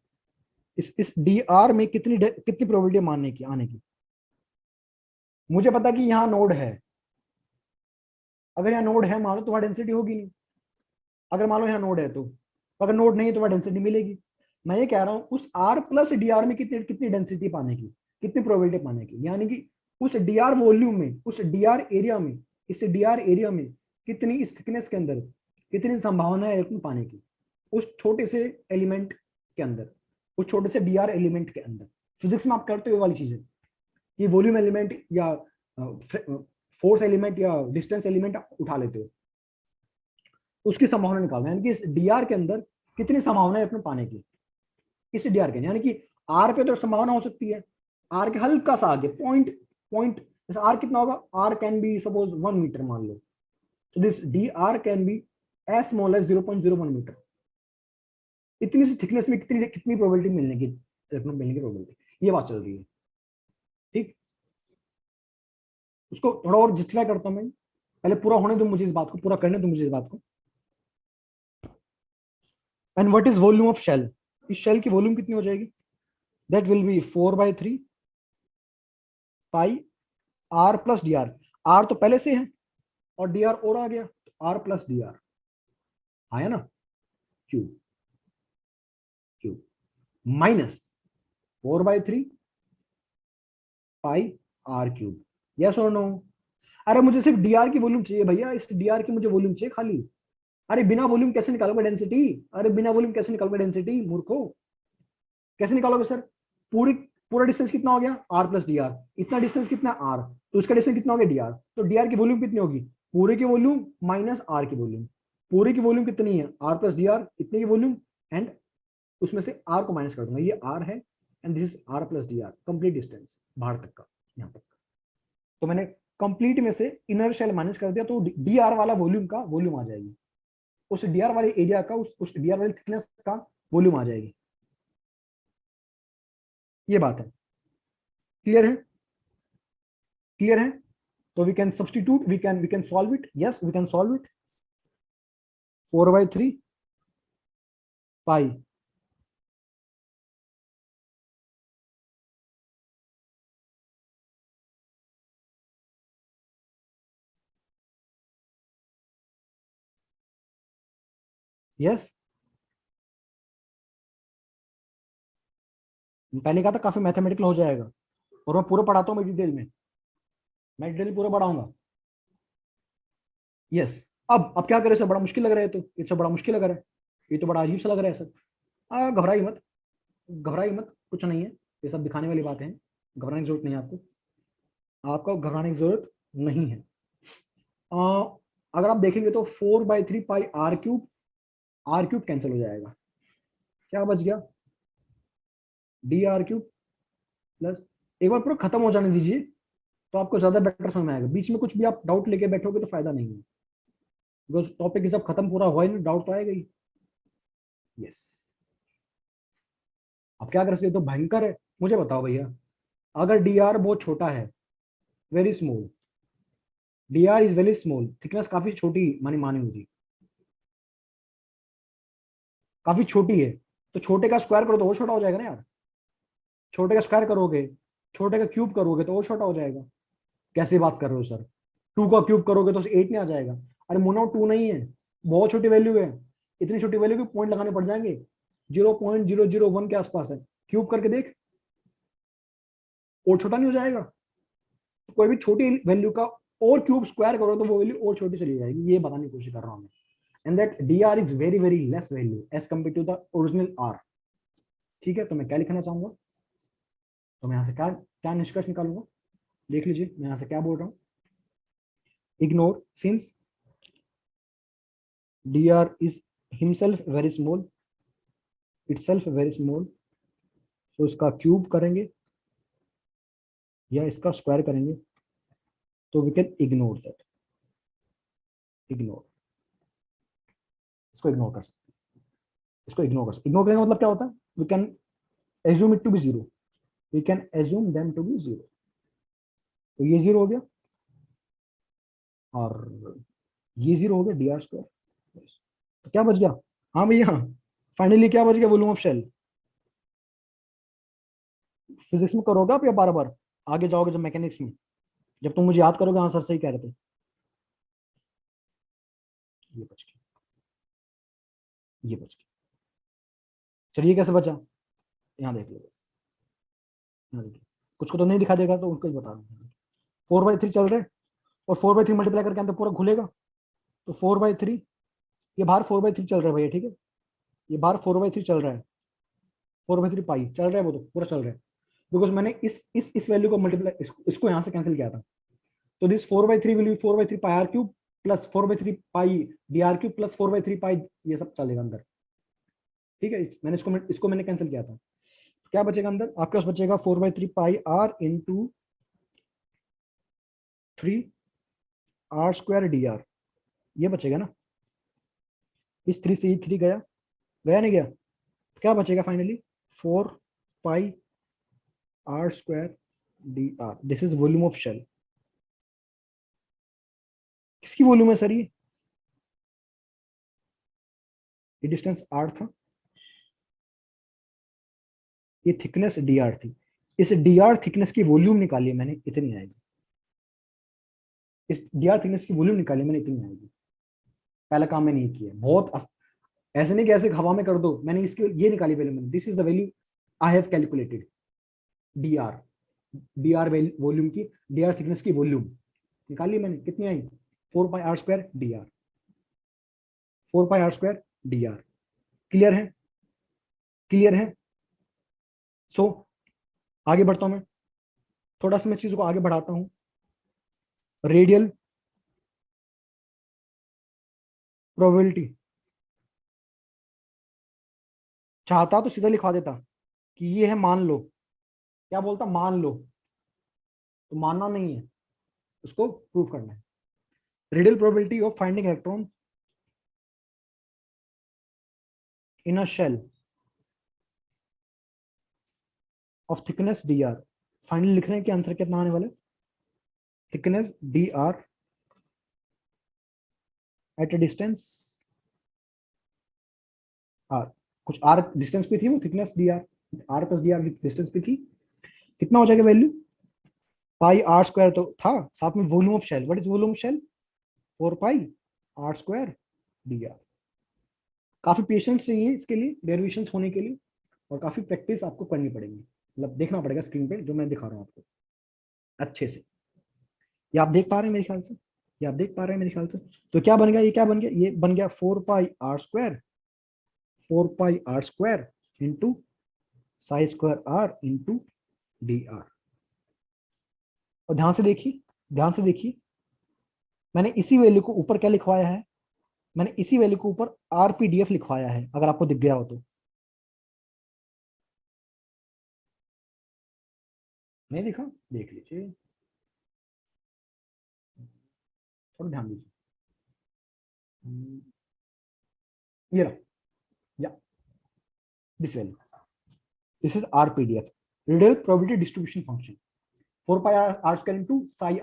इस डी आर में कितनी प्रोबेबिलिटी मानने की, आने की। मुझे पता कि यहाँ नोड है, अगर यहाँ नोड है मान लो तो वहां डेंसिटी होगी नहीं। अगर मान लो यहाँ नोड है तो, अगर नोड नहीं है तो वहां डेंसिटी मिलेगी। मैं ये कह रहा हूँ उस आर प्लस डी आर में कितनी कितनी डेंसिटी पाने की, कितनी प्रोबेबिलिटी पाने की, यानी कि उस डी आर वॉल्यूम में, उस डी आर एरिया में, इस डी आर एरिया में कितनी, इस थिकनेस के अंदर कितनी संभावना है इलेक्ट्रॉन पाने की, उस छोटे से एलिमेंट के अंदर, उस छोटे से डी आर एलिमेंट के अंदर। फिजिक्स में आप करते हो वाली चीजें, ये वॉल्यूम एलिमेंट या फोर्स एलिमेंट या डिस्टेंस एलिमेंट उठा लेते हो, उसकी संभावना निकालना है, यानी कि इस डीआर के अंदर कितनी संभावना है अपने पाने की, इस डीआर के, यानी कि आर पे तो संभावना हो सकती है, आर के हल्का सा आगे पॉइंट, पॉइंट जैसे आर कितना होगा, r can be suppose 1 metre मान लो, तो this d r can be as small as 0.01 metre. इतनी सी थिकनेस में कितनी कितनी प्रोबेबिलिटी मिलने की, इलेक्ट्रॉन मिलने की प्रोबेबिलिटी, ये बात चल रही है। ठीक, उसको थोड़ा और जस्टिफाई करता हूं मैं, पहले पूरा होने दो मुझे इस बात को, पूरा करने दो मुझे इस बात को। And what is volume of shell, इस शेल की वॉल्यूम कितनी हो जाएगी, that will be 4/3 pi r plus d r. R तो पहले से है और डी आर और आ गया, आर प्लस डी आर आया ना, cube cube minus 4/3 pi r cube. Yes और नो? अरे मुझे सिर्फ डीआर की वॉल्यूम चाहिए भैया, इस डीआर की मुझे वॉल्यूम चाहिए खाली। अरे बिना वॉल्यूम कैसे निकालोगे डेंसिटी, अरे बिना वॉल्यूम कैसे निकालोगे डेंसिटी मूर्खो, कैसे निकालोगे सर? पूरी पूरा डिस्टेंस कितना हो गया, आर प्लस डी आर, इतना डिस्टेंस कितना आर, तो इसका डिस्टेंस कितना हो गया डी आर, तो डी आर की वॉल्यूम कितनी होगी, पूरे की वॉल्यूम माइनस आर की वॉल्यूम। पूरे की वॉल्यूम कितनी है, आर प्लस डी आर, इतने की वॉल्यूम, एंड उसमें से आर को माइनस कर दूंगा, ये आर है and this is r plus d r, complete distance बाहर तक का, यहाँ तक का। तो मैंने कंप्लीट में से इनर शेल माइनस कर दिया, तो डी आर वाला वॉल्यूम का वॉल्यूम आ जाएगी, उस डी आर वाले एरिया का, उस डी आर वाली थिकनेस का वॉल्यूम आ जाएगी। ये बात है, क्लियर है? क्लियर है? तो we can substitute, we can solve it, yes we can solve it. 4/3 pi yes, पहले कहा था काफी मैथमेटिकल हो जाएगा, और मैं पूरा पढ़ाता हूँ, मैं डिटेल में, मैं डिटेल पूरा पढ़ाऊंगा। यस, अब क्या करें सर, बड़ा मुश्किल लग रहा है, तो ये सब बड़ा मुश्किल लग रहा है, ये तो बड़ा अजीब सा लग रहा है सर। घबराइए मत, घबराइए मत, कुछ नहीं है, ये सब दिखाने वाली बातें हैं, घबराने की जरूरत नहीं है आपको, आपको घबराने की जरूरत नहीं है। अगर आप देखेंगे तो 4/3 पाई आर क्यूब कैंसिल हो जाएगा, क्या बच गया, डी आर क्यूब प्लस, एक बार पूरा खत्म हो जाने दीजिए तो आपको ज्यादा बेटर समझ में आएगा, बीच में कुछ भी आप डाउट लेके बैठोगे तो फायदा नहीं है, बिकॉज टॉपिक जब खत्म पूरा हुआ ही नहीं, डाउट तो आएगा ही। यस, अब क्या कर सकते, तो भयंकर है, मुझे बताओ भैया, अगर डी आर बहुत छोटा है, very small, D r is very small, thickness काफी छोटी मानी मानी होगी, काफी छोटी है, तो छोटे का स्क्वायर करो तो और छोटा हो जाएगा ना यार, छोटे का स्क्वायर करोगे, छोटे का क्यूब करोगे तो और छोटा हो जाएगा। कैसे बात कर रहे हो सर, 2 का क्यूब करोगे तो 8 नहीं आ जाएगा, अरे मोनो 2 नहीं है, बहुत छोटी वैल्यू है, इतनी छोटी वैल्यू के पॉइंट लगाने पड़ जाएंगे, 0.001 के आसपास है, क्यूब करके देख, और छोटा नहीं हो जाएगा, तो कोई भी छोटी वैल्यू का और क्यूब स्क्वायर करो तो वो वैल्यू और छोटी चली जाएगी, ये बताने की कोशिश कर रहा हूं मैं, and that d r is very very less value as compare to the original r. ठीक है, तो मैं क्या लिखना चाहूंगा, तो मैं यहाँ से क्या क्या निष्कर्ष निकालूंगा, देख लीजिए मैं यहाँ से क्या बोल रहा हूँ, ignore since dr is himself very small, itself very small, तो इसका क्यूब करेंगे या इसका स्क्वायर करेंगे, तो we can ignore that, ignore, इसको इग्नोर कर सकते हैं, इसको इग्नोर कर सकते, इग्नोर करने का मतलब क्या होता है, we can assume it to be zero, we can assume them to be zero, तो ये जीरो हो गया और ये जीरो हो गया, डी आर स्क्वायर, तो क्या बच गया, हाँ भैया, फाइनली क्या बच गया, वॉल्यूम ऑफ शेल। फिजिक्स में करोगे आप या बार बार आगे जाओगे जब मैकेनिक्स में, जब तुम मुझे याद करोगे, हाँ सर सही कह रहे थे, ये बच गया, ये बच गया, चलिए कैसे बचा, यहाँ देख लो, यहाँ देखिए, कुछ को तो नहीं दिखा देगा तो उनको ही बता दूंगा, 4/3 चल रहे, और 4/3 मल्टीप्लाई करके अंदर पूरा खुलेगा, तो 4/3, ये बाहर 4/3 चल रहा है भैया, ठीक है, ये बाहर 4/3 चल रहा है, 4/3 पाई चल रहा है, वो तो पूरा चल रहा है, बिकॉज मैंने इस वैल्यू को मल्टीप्लाई, इसको यहाँ से कैंसिल किया था, तो this 4/3 will be 4/3 pi r cube plus 4/3 pi d r cube plus 4/3 pi, ये सब चलेगा अंदर, ठीक है, मैंने इसको मैंने कैंसिल किया था, क्या बचेगा अंदर आपके पास, बचेगा 4/3 pi R into 3 R square D R, ये बचेगा ना, इस 3 से ये 3 गया, गया नहीं गया, क्या बचेगा finally, 4 pi are square D r, this is volume of shell, किसकी वॉल्यूम है सर ये डिस्टेंस आर था, ये थिकनेस डी आर थी। इस डी आर थिकनेस की वॉल्यूम निकाली मैंने, इतनी आएगी। इस डी आर थिकनेस की वॉल्यूम निकाली मैंने, इतनी आएगी। पहला काम मैंने ये किया, ऐसे नहीं कि ऐसे हवा में कर दो, मैंने इसकी ये निकाली वैल्यू, मैंने this is the value I have calculated. D R, D R volume की, डी आर थिकनेस की वॉल्यूम निकाली मैंने, कितनी आई? 4πr² d are, 4πr² d are. Clear है? क्लियर है? सो आगे बढ़ता हूं मैं, थोड़ा सा मैं चीजों को आगे बढ़ाता हूं। रेडियल प्रोबेबिलिटी, चाहता तो सीधा लिखवा देता कि ये है मान लो, क्या बोलता? मान लो। तो मानना नहीं है, उसको प्रूव करना है। Radial probability of finding electron in a shell of thickness D r. Finally लिख रहे हैं कि आंसर कितना आने वाला है? Thickness D r at a distance r. कुछ आर डिस्टेंस पे थी वो thickness D r, r plus d r distance पे थी। कितना हो जाएगा वैल्यू? पाई आर स्क्वायर तो था, साथ में volume of shell. What is volume of shell? 4πr² d r. काफी पेशेंस चाहिए इसके लिए, डेरिवेशंस होने के लिए, और काफी प्रैक्टिस आपको करनी पड़ेगी, मतलब देखना पड़ेगा स्क्रीन पे जो मैं दिखा रहा हूँ आपको अच्छे से। ये आप देख पा रहे हैं मेरे ख्याल से? ये आप देख पा रहे हैं मेरे ख्याल से? तो क्या बन गया? ये क्या बन गया? ये बन गया 4πr², 4πr² into ψ²r into D R. और ध्यान से देखिए, ध्यान से देखिए, मैंने इसी वैल्यू को ऊपर क्या लिखवाया है? मैंने इसी वैल्यू को ऊपर आरपीडीएफ लिखवाया है, अगर आपको दिख गया हो तो। नहीं दिखा? देख लीजिए, थोड़ा ध्यान दीजिए। ये रहा, या this value, this is RPDF, radial probability distribution function. 4πr² into ψ²।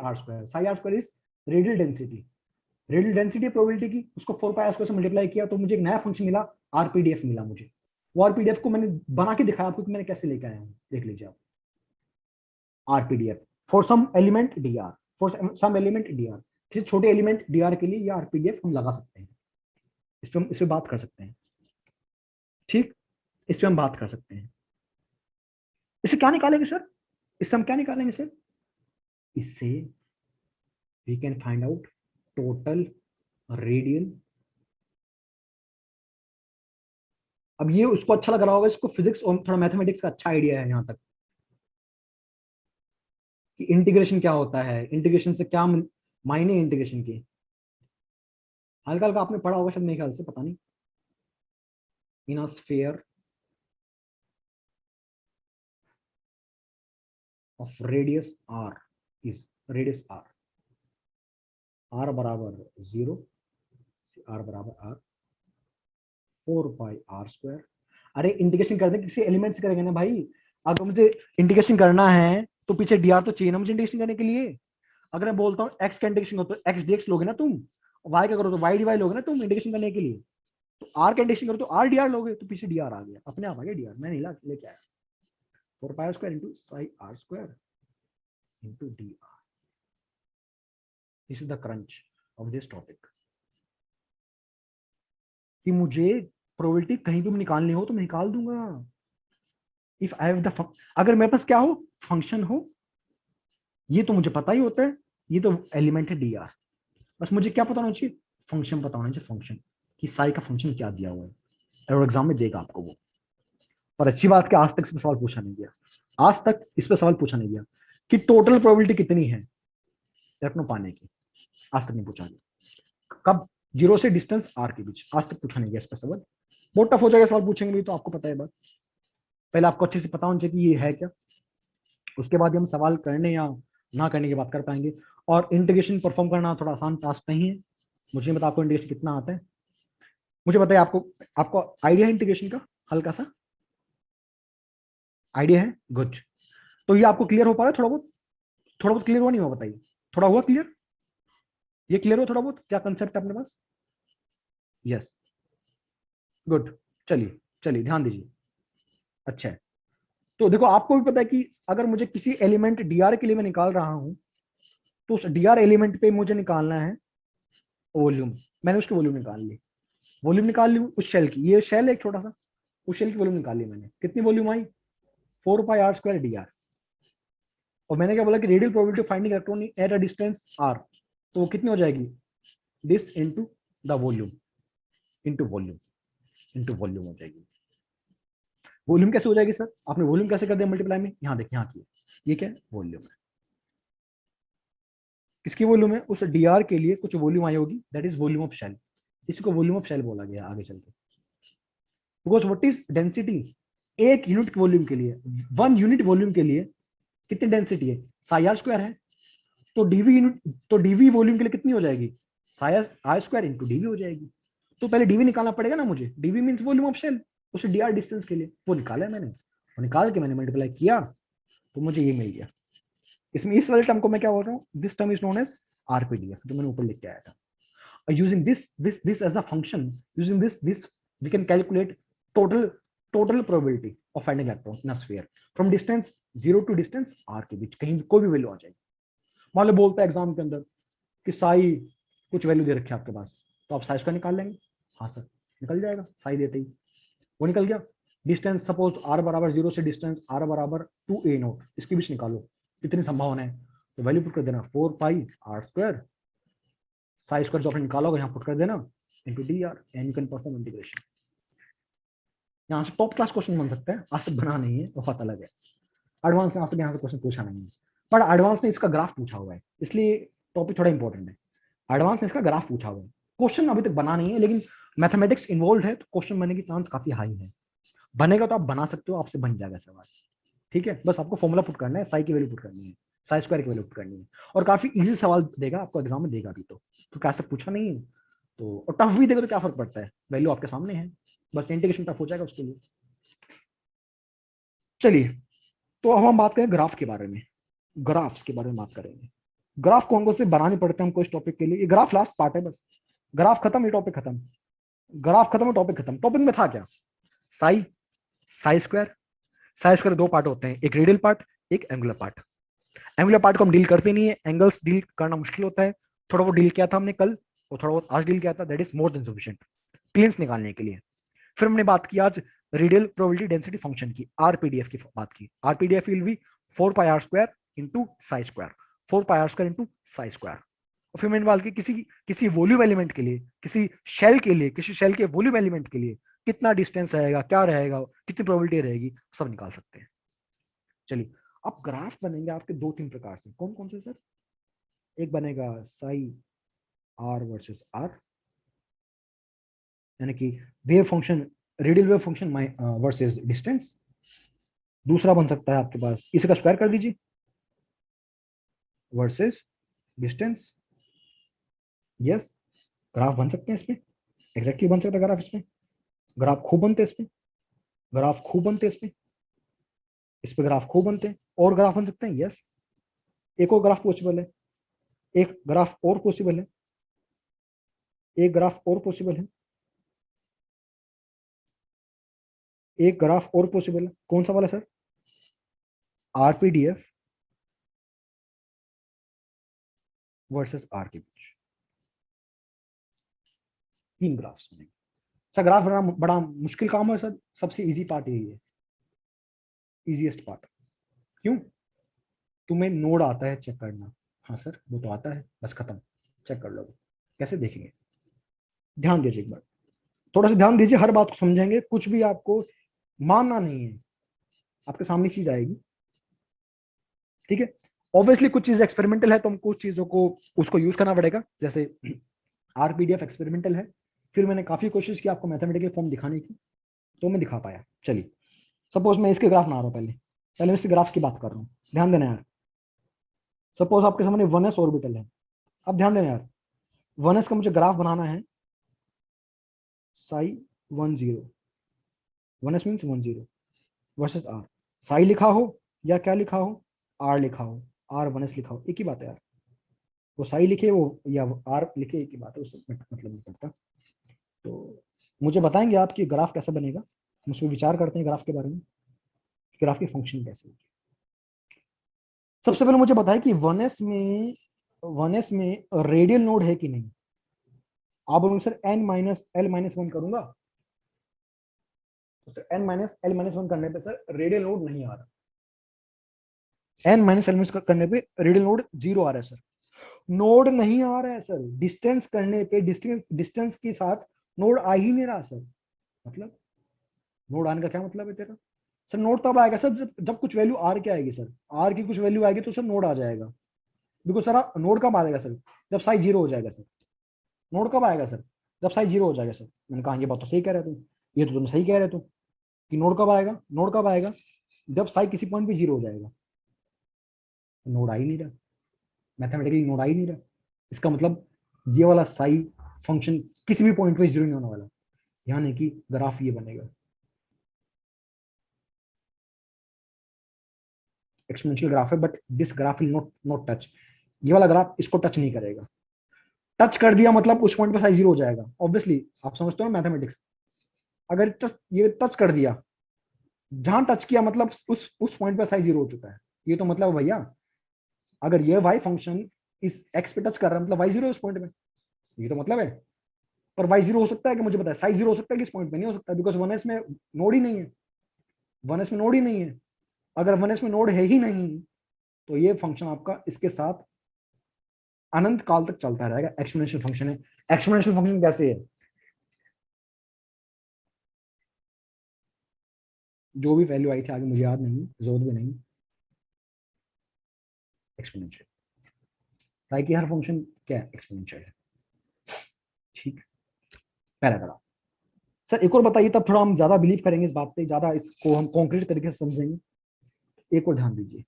ψ² is radial density, radial density probability की, उसको 4πr² से मल्टीप्लाई किया तो मुझे एक नया फंक्शन मिला, आरपीडीएफ मिला मुझे। वो आरपीडीएफ को मैंने बना के दिखाया आपको कि मैंने कैसे लेके आया हूँ, देख लीजिए आप। RPDF for some element D R, for some element D R, किसी छोटे एलिमेंट डी आर के लिए ये आरपीडीएफ हम लगा सकते हैं। इस पे हम इस पे बात कर सकते हैं, ठीक? इस पे हम बात कर सकते हैं। इससे क्या निकालेंगे सर? इससे हम क्या निकालेंगे सर? इससे we can find out total radial. अब ये उसको अच्छा लग रहा होगा, इसको फिजिक्स और थोड़ा मैथमेटिक्स का अच्छा आइडिया है यहाँ तक, कि इंटीग्रेशन क्या होता है, इंटीग्रेशन से क्या मायने इंटीग्रेशन के। हल्का हल्का आपने पढ़ा होगा शायद मेरे ख्याल से, पता नहीं। In a sphere of radius R is, radius R, R बराबर 0, आर बराबर आर, 4πr²। अरे इंटीग्रेशन करते किसी एलिमेंट से करेंगे ना भाई। अगर मुझे इंटीग्रेशन करना है तो पीछे डी आर तो चाहिए ना मुझे इंटीग्रेशन करने के लिए। अगर मैं बोलता हूँ एक्स का इंटीग्रेशन हो तो एक्स डीएक्स लोगे ना तुम, वाई का करो तो वाई डीवाई लोगे ना तुम इंटीग्रेशन करने के लिए। तो आर का इंटीग्रेशन करो तो आर डी आर लोगे, तो पीछे डी आर आ गया, अपने आप आ गया डी आर, मैं नहीं लेके आया। 4πr² into ψr² into D r. This is the crunch of this topic, कि मुझे प्रोबेबिलिटी कहीं भी निकालनी हो तो मैं निकाल दूंगा। इफ आई हैव द, अगर मेरे पास क्या हो, फंक्शन हो, ये तो मुझे पता ही होता है, ये तो एलिमेंट है डी आर। बस मुझे क्या पता होना चाहिए? फंक्शन पता होना चाहिए, फंक्शन कि साई का फंक्शन क्या दिया हुआ है, और एग्जाम में देगा आपको वो। और अच्छी बात कि आज तक इस पर सवाल पूछा नहीं गया, आज तक इस पर सवाल पूछा नहीं गया कि टोटल प्रोबेबिलिटी कितनी है इलेक्ट्रॉन पाने की, आज तक नहीं पूछा गया। कब? 0 से डिस्टेंस आर के बीच, आज तक पूछा नहीं गया इस पर सवाल। बहुत टफ हो जाएगा सवाल पूछेंगे भी तो, आपको पता है बात। पहले आपको अच्छे से पता होना चाहिए कि ये है क्या, उसके बाद हम सवाल करने या ना करने की बात कर पाएंगे। और इंटीग्रेशन परफॉर्म करना थोड़ा आसान टास्क नहीं है। मुझे नहीं पता आपको इंटीग्रेशन कितना आता है, मुझे बताइए। आपको आपको आइडिया है इंटीग्रेशन का? हल्का सा आइडिया है? गुड। तो ये आपको क्लियर हो पा रहा है थोड़ा बहुत? थोड़ा बहुत क्लियर हुआ नहीं हुआ बताइए? थोड़ा हुआ क्लियर? ये क्लियर हो थोड़ा बहुत क्या कंसेप्ट है अपने पास? Yes, good. चलिए चलिए ध्यान दीजिए। अच्छा है, तो देखो आपको भी पता है कि अगर मुझे किसी एलिमेंट डीआर के लिए मैं निकाल रहा हूं, तो उस डीआर एलिमेंट पे मुझे निकालना है वॉल्यूम। मैंने उसकी वॉल्यूम निकाल ली, वॉल्यूम निकाल ली उस शेल की, ये शेल है एक छोटा सा, उस शेल की वॉल्यूम निकाल ली मैंने। कितनी वॉल्यूम आई? 4πr² dr। और मैंने क्या बोला कि radial probability of finding electron eight a distance r, तो वो कितनी हो जाएगी? This into the volume, into volume, into volume हो जाएगी। वॉल्यूम कैसे हो जाएगी सर? आपने वॉल्यूम कैसे कर दिया मल्टीप्लाई में? यहाँ देखिए, यहाँ की ये क्या है? वॉल्यूम है। किसकी वॉल्यूम है? उस डीआर के लिए कुछ वॉल्यूम आई होगी, that is volume of shell. इसी को वॉल्यूम ऑफ शेल बोला गया आगे चल के। Because what is density? एक यूनिट वॉल्यूम के लिए, 1 यूनिट वॉल्यूम के लिए कितनी डेंसिटी है? साई आर स्क्वायर है। तो डीवी यूनिट, तो डीवी वॉल्यूम के लिए कितनी हो जाएगी? Psi r square into d v हो जाएगी। तो पहले डीवी निकालना पड़ेगा ना मुझे, d v means volume of shell, उस डीआर डिस्टेंस के लिए। वो निकाला है मैंने, वो निकाल के मैंने मल्टीप्लाई किया, तो मुझे ये मिल गया। इसमें इस वाले टर्म को मैं क्या बोल रहा हूँ? This term is known as RPDF, जो मैंने ऊपर लिख के आया था। Using this as a function, using this we can calculate total probability of finding electron in a sphere from distance 0 to distance r के बीच, कहीं कोई भी वैल्यू आ जाएगी। मान लो बोलता है एग्जाम के अंदर कि साई कुछ वैल्यू दे रखी है आपके पास, तो आप साई स्क्वायर निकाल लेंगे। हाँ सर, निकल जाएगा साई देते ही, वो निकल गया। डिस्टेंस सपोज r बराबर 0 से डिस्टेंस r बराबर 2a0, इसके बीच निकालो कितनी संभावना है, तो वैल्यू पुट कर देना 4πr², साई स्क्वायर जो आपने निकाला होगा यहाँ पुट कर देना into D R, and you can perform integration. यहाँ से टॉप क्लास क्वेश्चन बन सकता है, आज तक बना नहीं है, बहुत अलग है। एडवांस ने आज तक यहाँ से क्वेश्चन पूछा नहीं है, पर एडवांस ने इसका ग्राफ पूछा हुआ है, इसलिए टॉपिक थोड़ा इंपॉर्टेंट है। एडवांस ने इसका ग्राफ पूछा हुआ है, क्वेश्चन अभी तक बना नहीं है, लेकिन मैथमेटिक्स इन्वॉल्व है तो क्वेश्चन बनने की चांस काफी हाई है। बनेगा तो आप बना सकते हो, आपसे बन जाएगा सवाल। ठीक है, बस आपको फॉर्मूला पुट करना है, साई की वैल्यू पुट करनी है, साई स्क्वायर की वैल्यू पुट करनी है, और काफी इजी सवाल देगा आपको एग्जाम में, देगा भी तो क्या तक पूछा नहीं है तो, और टफ भी देगा तो क्या फर्क पड़ता है, वैल्यू आपके सामने है, बस इंटीग्रेशन टफ हो जाएगा उसके लिए। चलिए, तो अब हम बात करें ग्राफ के बारे में, ग्राफ्स के बारे में बात करेंगे। ग्राफ कौन कौन से बनाने पड़ते हैं हमको इस टॉपिक के लिए? ये ग्राफ लास्ट पार्ट है, बस ग्राफ खत्म, ये टॉपिक खत्म, ग्राफ खत्म और टॉपिक खत्म। टॉपिक में था क्या? Sai, Sai square. Psi square दो पार्ट होते हैं, एक रेडियल पार्ट, एक एंगुलर पार्ट। एंगुलर पार्ट को हम डील करते नहीं है, एंगल्स डील करना मुश्किल होता है, थोड़ा बहुत डील किया था हमने कल, और थोड़ा बहुत आज डील किया था, that is more than sufficient planes निकालने के लिए। फिर हमने बात की आज रेडियल प्रोबेबिलिटी डेंसिटी फंक्शन की, आरपीडीएफ की बात की। RPDF will be 4πr² into psi square, 4πr² into psi square. और फिर मैंने बात की किसी किसी वॉल्यूम एलिमेंट के लिए, किसी शेल के लिए, किसी शेल के वॉल्यूम एलिमेंट के लिए कितना डिस्टेंस रहेगा, क्या रहेगा, कितनी प्रोबेबिलिटी रहेगी, सब निकाल सकते हैं। चलिए, अब ग्राफ बनेंगे आपके दो तीन प्रकार से। कौन कौन से सर? एक बनेगा साई आर वर्सेस आर, यानी कि wave function, radial wave function versus distance. दूसरा बन सकता है आपके पास, इसका स्क्वायर कर दीजिए, वर्सेस डिस्टेंस। यस, ग्राफ बन सकते हैं इसमें, एग्जैक्टली बन सकता है ग्राफ इसमें, ग्राफ खूब बनते हैं इसमें, ग्राफ खूब बनते हैं इसमें, इस पे ग्राफ खूब बनते हैं, और ग्राफ बन सकते हैं। यस, एक और ग्राफ पॉसिबल है, एक ग्राफ और पॉसिबल है, एक ग्राफ और पॉसिबल है, एक ग्राफ और पॉसिबल है। कौन सा वाला सर? आरपीडीएफ वर्सेस आर के बीच तीन ग्राफ्स बनेंगे। सर ग्राफ बनाना बड़ा मुश्किल काम है सर, सबसे इजी पार्ट यही है, इजीएस्ट पार्ट। क्यों? तुम्हें नोड आता है चेक करना? हाँ सर वो तो आता है, बस खत्म, चेक कर लो। कैसे देखेंगे? ध्यान दीजिए एक बार, थोड़ा सा ध्यान दीजिए, हर बात को समझेंगे, कुछ भी आपको मानना नहीं है, आपके सामने चीज आएगी। ठीक है, ऑब्वियसली कुछ चीज एक्सपेरिमेंटल है, तो हमको कुछ चीजों को उसको यूज करना पड़ेगा, जैसे आरपीडीएफ एक्सपेरिमेंटल है, फिर मैंने काफी कोशिश की आपको मैथमेटिकल फॉर्म दिखाने की, तो मैं दिखा पाया। चलिए, सपोज मैं इसके ग्राफ बना रहा हूँ, पहले पहले मैं इसके ग्राफ्स की बात कर रहा हूँ, ध्यान देना यार। सपोज आपके सामने 1s ऑर्बिटल है, अब ध्यान देना यार, 1s का मुझे ग्राफ बनाना है, psi 10, 1s means 10 versus r. Psi लिखा हो या क्या लिखा हो, आर लिखा हो, आर 1s लिखा हो, एक ही बात है यार, वो साई लिखे वो या आर लिखे, एक ही बात है, उससे मतलब नहीं करता। तो मुझे बताएंगे आप कि ग्राफ कैसे बनेगा, हम उसमें विचार करते हैं ग्राफ के बारे में, ग्राफ की फंक्शन कैसे होगी। सबसे पहले मुझे बताएं कि 1s में रेडियल नोड है कि नहीं। आप बोलोगे सर n-l-1 करूंगा, तो सर n-l-1 करने पे सर रेडियल नोड नहीं आ रहा, n-l-1 करने पे रेडियल नोड 0 आ रहा है सर, नोड नहीं आ रहा है सर, डिस्टेंस करने पे डिस्टेंस के साथ नोड आ ही नहीं रहा सर। मतलब नोड आने का क्या मतलब है तेरा? सर नोड तब आएगा सर जब कुछ वैल्यू आर की आएगी सर, आर की कुछ वैल्यू आएगी तो सर नोड आ जाएगा। बिकॉज सर नोड कब आएगा सर? जब साइज 0 हो जाएगा सर। नोड कब आएगा सर? जब साइज 0 हो जाएगा सर। मैंने कहा ये बात तो सही कह रहे तुम, ये तो तुम सही कह रहे तुम कि नोड कब आएगा, नोड कब आएगा जब साइज किसी पॉइंट पे 0 हो जाएगा। नोड आ ही नहीं रहा, मैथमेटिकली नोड आ ही नहीं रहा। इसका मतलब ये वाला साई फंक्शन किसी भी पॉइंट पे 0 नहीं होने वाला, यानी कि ग्राफ ये बनेगा एक्सपोनेंशियल ग्राफ है, but this graph will not touch, ये वाला ग्राफ इसको टच नहीं करेगा। टच कर दिया मतलब उस पॉइंट पे साइज 0 हो जाएगा, ऑब्वियसली आप समझते हो मैथमेटिक्स। अगर ये टच कर दिया, जहां टच किया मतलब उस पॉइंट पे साइज 0 हो चुका है। ये तो मतलब भैया, अगर ये वाई फंक्शन इस एक्स पे टच कर रहा है मतलब वाई 0 है उस पॉइंट में, ये तो मतलब है। पर वाई 0 हो सकता है कि मुझे पता है साइज 0 हो सकता है कि इस पॉइंट पे नहीं हो सकता, बिकॉज 1s में नोड ही नहीं है, 1s में नोड ही नहीं है। अगर 1s में नोड है ही नहीं तो ये फंक्शन आपका इसके साथ अनंत काल तक चलता रहेगा, एक्सपोनेंशियल फंक्शन है। एक्सपोनेंशियल फंक्शन कैसे है? जो भी वैल्यू आई थी आगे मुझे याद नहीं, जरूरत भी नहीं, एक्सपोनेंशियल। साई की हर फंक्शन क्या है? एक्सपोनेंशियल है। ठीक, पैराग्राफ। सर एक और बताइए, तब थोड़ा हम ज्यादा बिलीव करेंगे इस बात पे, ज्यादा इसको हम कॉन्क्रीट तरीके से समझेंगे। एक और ध्यान दीजिए,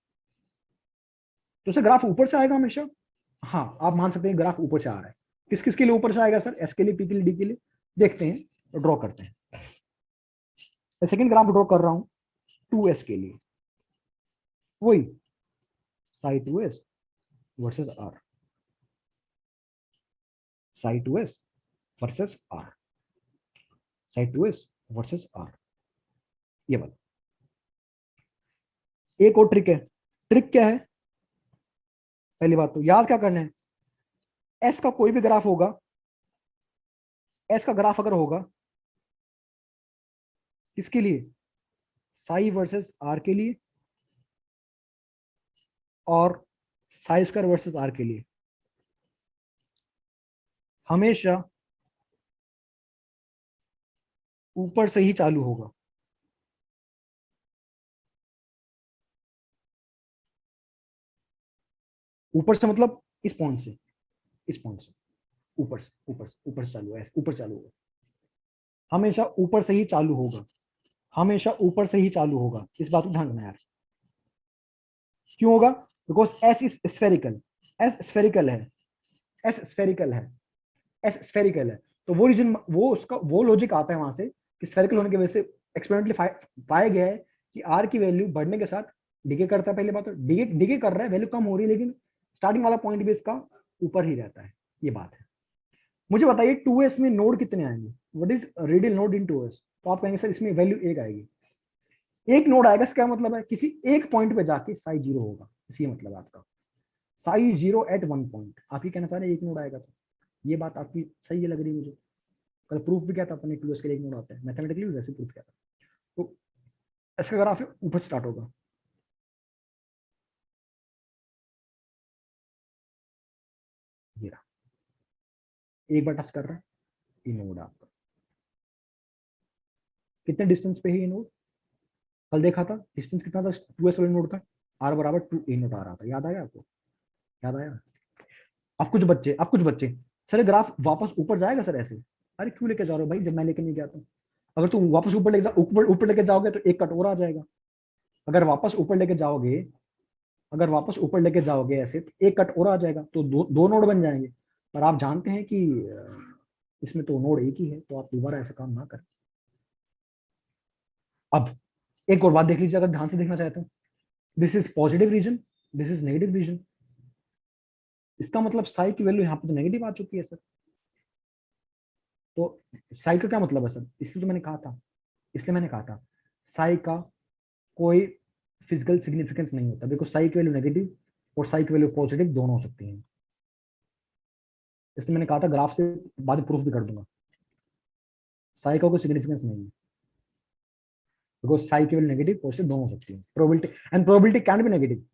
तो सर ग्राफ ऊपर से आएगा हमेशा। हाँ आप मान सकते हैं ग्राफ ऊपर से आ रहा है। किस किस के लिए ऊपर से आएगा सर? एस के लिए, पी के लिए, डी के लिए। देखते हैं, ड्रॉ करते हैं। सेकंड ग्राफ ड्रॉ कर रहा हूं 2s के लिए, वही psi 2s versus r, psi 2s versus r, psi 2s versus r, ये वाला। एक और ट्रिक है। ट्रिक क्या है? पहली बात तो याद क्या करना है, एस का कोई भी ग्राफ होगा, एस का ग्राफ अगर होगा किसके लिए? साई वर्सेस आर के लिए, और साई स्क्वायर वर्सेस आर के लिए, हमेशा ऊपर से ही चालू होगा। ऊपर से मतलब इस पॉइंट से, इस पॉइंट से, ऊपर से चालू है, ऊपर चालू होगा, हमेशा ऊपर से ही चालू होगा, हमेशा ऊपर से ही चालू होगा। इस बात को ध्यान रखना यार। क्यों होगा? Because S is spherical, S spherical है, एस स्फेरिकल है, एस स्फेरिकल है। तो वो रीजन, वो उसका वो लॉजिक आता है वहां से कि स्फेरिकल होने की वजह से एक्सपेरिमेंटली पाया गया है कि आर की वैल्यू बढ़ने के साथ डिके करता है। पहले बात तो डिके डिके कर रहा है, वैल्यू कम हो रही है, लेकिन स्टार्टिंग वाला पॉइंट भी इसका ऊपर ही रहता है। ये बात है। मुझे बताइए 2s में नोड कितने आएंगे? What is radial node in 2s? तो आप कहेंगे सर इसमें वैल्यू 1 आएगी। एक नोड आएगा, इसका क्या मतलब है? किसी एक पॉइंट पे जाके साइज 0 होगा, इसी मतलब आपका साइज 0 एट वन पॉइंट। आप ही कहना चाह रहे हैं एक नोड आएगा, तो ये बात आपकी सही है लग रही है मुझे। कल प्रूफ भी क्या था अपने 2s के लिए एक नोड आता है, मैथमेटिकली वैसे प्रूफ किया था। तो इसका ग्राफ ऊपर स्टार्ट होगा, ये रहा, एक बार टच कर रहा है, ये नोड आपका कितने डिस्टेंस पे है ये नोड? कल देखा था डिस्टेंस कितना था 2s वाले नोड का, r बराबर 2a नोट आ रहा था, याद आया आपको? याद आया? अब कुछ बच्चे सर ये ग्राफ वापस ऊपर जाएगा सर ऐसे। अरे क्यों लेके जा रहे हो भाई, जब मैं लेके नहीं गया था। अगर तुम वापस ऊपर लेके जाओगे तो एक कट और आ जाएगा। अगर वापस ऊपर लेके जाओगे, अगर वापस ऊपर लेके जाओगे ऐसे तो एक कट और आ जाएगा, तो दो नोड बन जाएंगे। पर आप जानते हैं कि इसमें तो नोड एक ही है, तो आप दोबारा ऐसा काम ना करें। अब एक और बात देख लीजिए, अगर ध्यान से देखना चाहते हो, this is positive region, this is negative region. इसका मतलब साई की वैल्यू यहाँ पे तो नेगेटिव आ चुकी है सर। तो साई का क्या मतलब है सर, इसलिए तो मैंने कहा था, इसलिए मैंने कहा था साई का कोई फिजिकल सिग्निफिकेंस नहीं होता, बिकॉज साई की वैल्यू नेगेटिव और साई की वैल्यू पॉजिटिव दोनों हो सकती हैं। इसलिए मैंने कहा था ग्राफ से बाद में प्रूफ भी कर दूंगा, साई का कोई सिग्निफिकेंस नहीं है, बिकॉज साई की वैल्यू नेगेटिव पॉजिटिव दोनों हो सकती है। Probability and probability can be negative.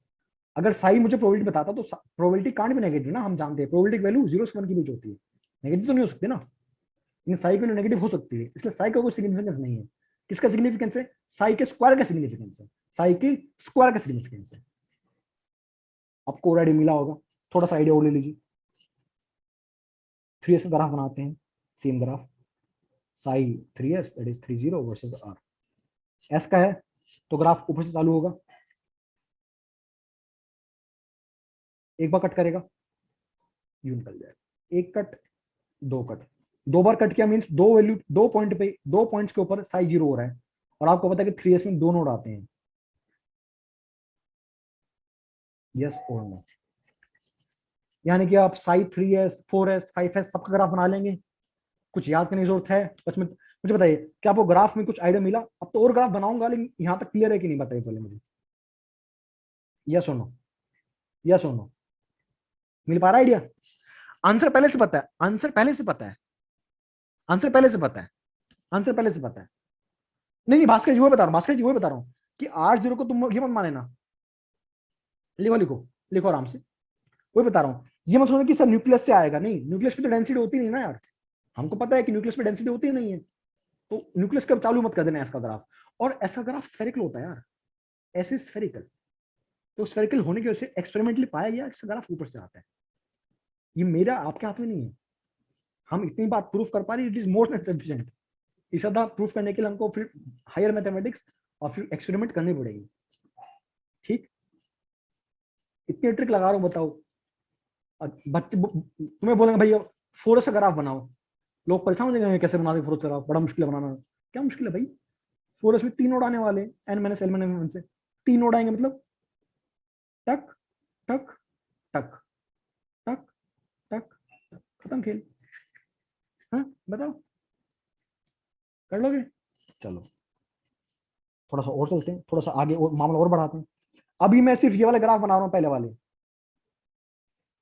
अगर साई मुझे प्रोबेबिलिटी बताता तो प्रोबेबिलिटी कांट भी नेगेटिव ना, हम जानते हैं प्रोबेबिलिटी वैल्यू 0 से 1 के बीच होती है, नेगेटिव तो नहीं हो सकती ना, लेकिन साई की वैल्यू नेगेटिव हो सकती है, इसलिए साई का कोई सिग्निफिकेंस नहीं है। किसका सिग्निफिकेंस है, साई के स्क्वायर का सिग्निफिकेंस है, साई की स्क्वायर का सिग्निफिकेंस है। आपको और आइडिया मिला होगा, थोड़ा सा आइडिया और ले लीजिए। 3s का ग्राफ बनाते हैं, same graph psi 3s that is 30 versus r. S का है तो ग्राफ ऊपर से चालू होगा, एक बार कट करेगा यू निकल जाएगा, एक कट, दो कट, दो बार कट किया मींस दो वैल्यू, दो पॉइंट पे, दो पॉइंट्स के ऊपर साई 0 हो रहा है, और आपको पता है कि 3s में दो नोड आते हैं, यस और नो। यानी कि आप साई 3s 4s 5s सबका ग्राफ बना लेंगे, कुछ याद करने की जरूरत है बस में। मुझे बताइए क्या आपको ग्राफ में कुछ आइडिया मिला, अब तो और ग्राफ बनाऊंगा, लेकिन यहां तक क्लियर है कि नहीं बताइए पहले मुझे, यस और नो, यस और नो, मिल पा रहा है आइडिया? आंसर पहले से पता है, आंसर पहले से पता है, आंसर पहले से पता है, आंसर पहले से पता है। नहीं नहीं भास्कर जी वही बता रहा हूँ, भास्कर जी वही बता रहा हूँ कि 8 0 को तुम ये मत माने ना, लिखो लिखो, लिखो आराम से, वही बता रहा हूँ। ये मत सोचो कि सर न्यूक्लियस से आएगा, नहीं, न्यूक्लियस पे तो डेंसिटी होती नहीं ना यार, हमको पता है कि न्यूक्लियस पे डेंसिटी होती ही नहीं है, तो न्यूक्लियस का चालू मत कर देना इसका ग्राफ। और ऐसा ग्राफ स्फेरिकल होता है यार, ऐसे स्फेरिकल, तो स्फेरिकल होने की वजह से एक्सपेरिमेंटली पाया गया इसका ग्राफ ऊपर से आता है, ये मेरा आपके हाथ में नहीं है, हम इतनी बात प्रूफ कर पा रहे, it is more than sufficient. इस प्रूफ करने के लिए हमको फिर हायर मैथमेटिक्स और फिर एक्सपेरिमेंट करनी पड़ेगी, ठीक? इतनी ट्रिक लगा रहा हूँ बताओ, बच्चे तुम्हें बोलेंगे भैया फोरस का ग्राफ बनाओ, लोग परेशान हो जाएंगे कैसे बनाते फोरस का ग्राफ, बड़ा मुश्किल है बनाना। क्या मुश्किल है भाई, फोरस में 3 नोड आने वाले, n minus l minus one से 3 नोड आएंगे, मतलब टक टक टक टक टक, खत्म खेल। हाँ बताओ, कर लोगे? चलो थोड़ा सा और चलते हैं, थोड़ा सा आगे और मामला और बढ़ाते हैं। अभी मैं सिर्फ ये वाले ग्राफ बना रहा हूँ, पहले वाले,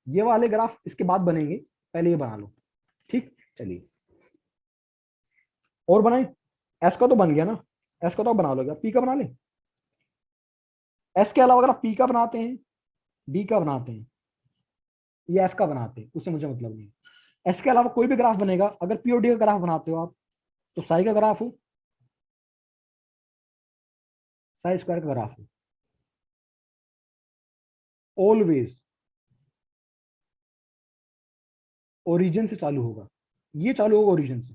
ये वाले ग्राफ इसके बाद बनेंगे, पहले ये बना लो, ठीक? चलिए और बनाए, एस का तो बन गया ना, एस का तो बना लो, क्या पी का बना ले? एस के अलावा अगर आप पी का बनाते हैं, डी का बनाते हैं, या एफ का बनाते हैं, उससे मुझे मतलब नहीं। एस के अलावा कोई भी ग्राफ बनेगा, अगर पी और डी का ग्राफ बनाते हो आप, तो साई का ग्राफ हो, साई स्क्वायर का ग्राफ हो, ऑलवेज ओरिजिन से चालू होगा, ये चालू होगा ओरिजिन से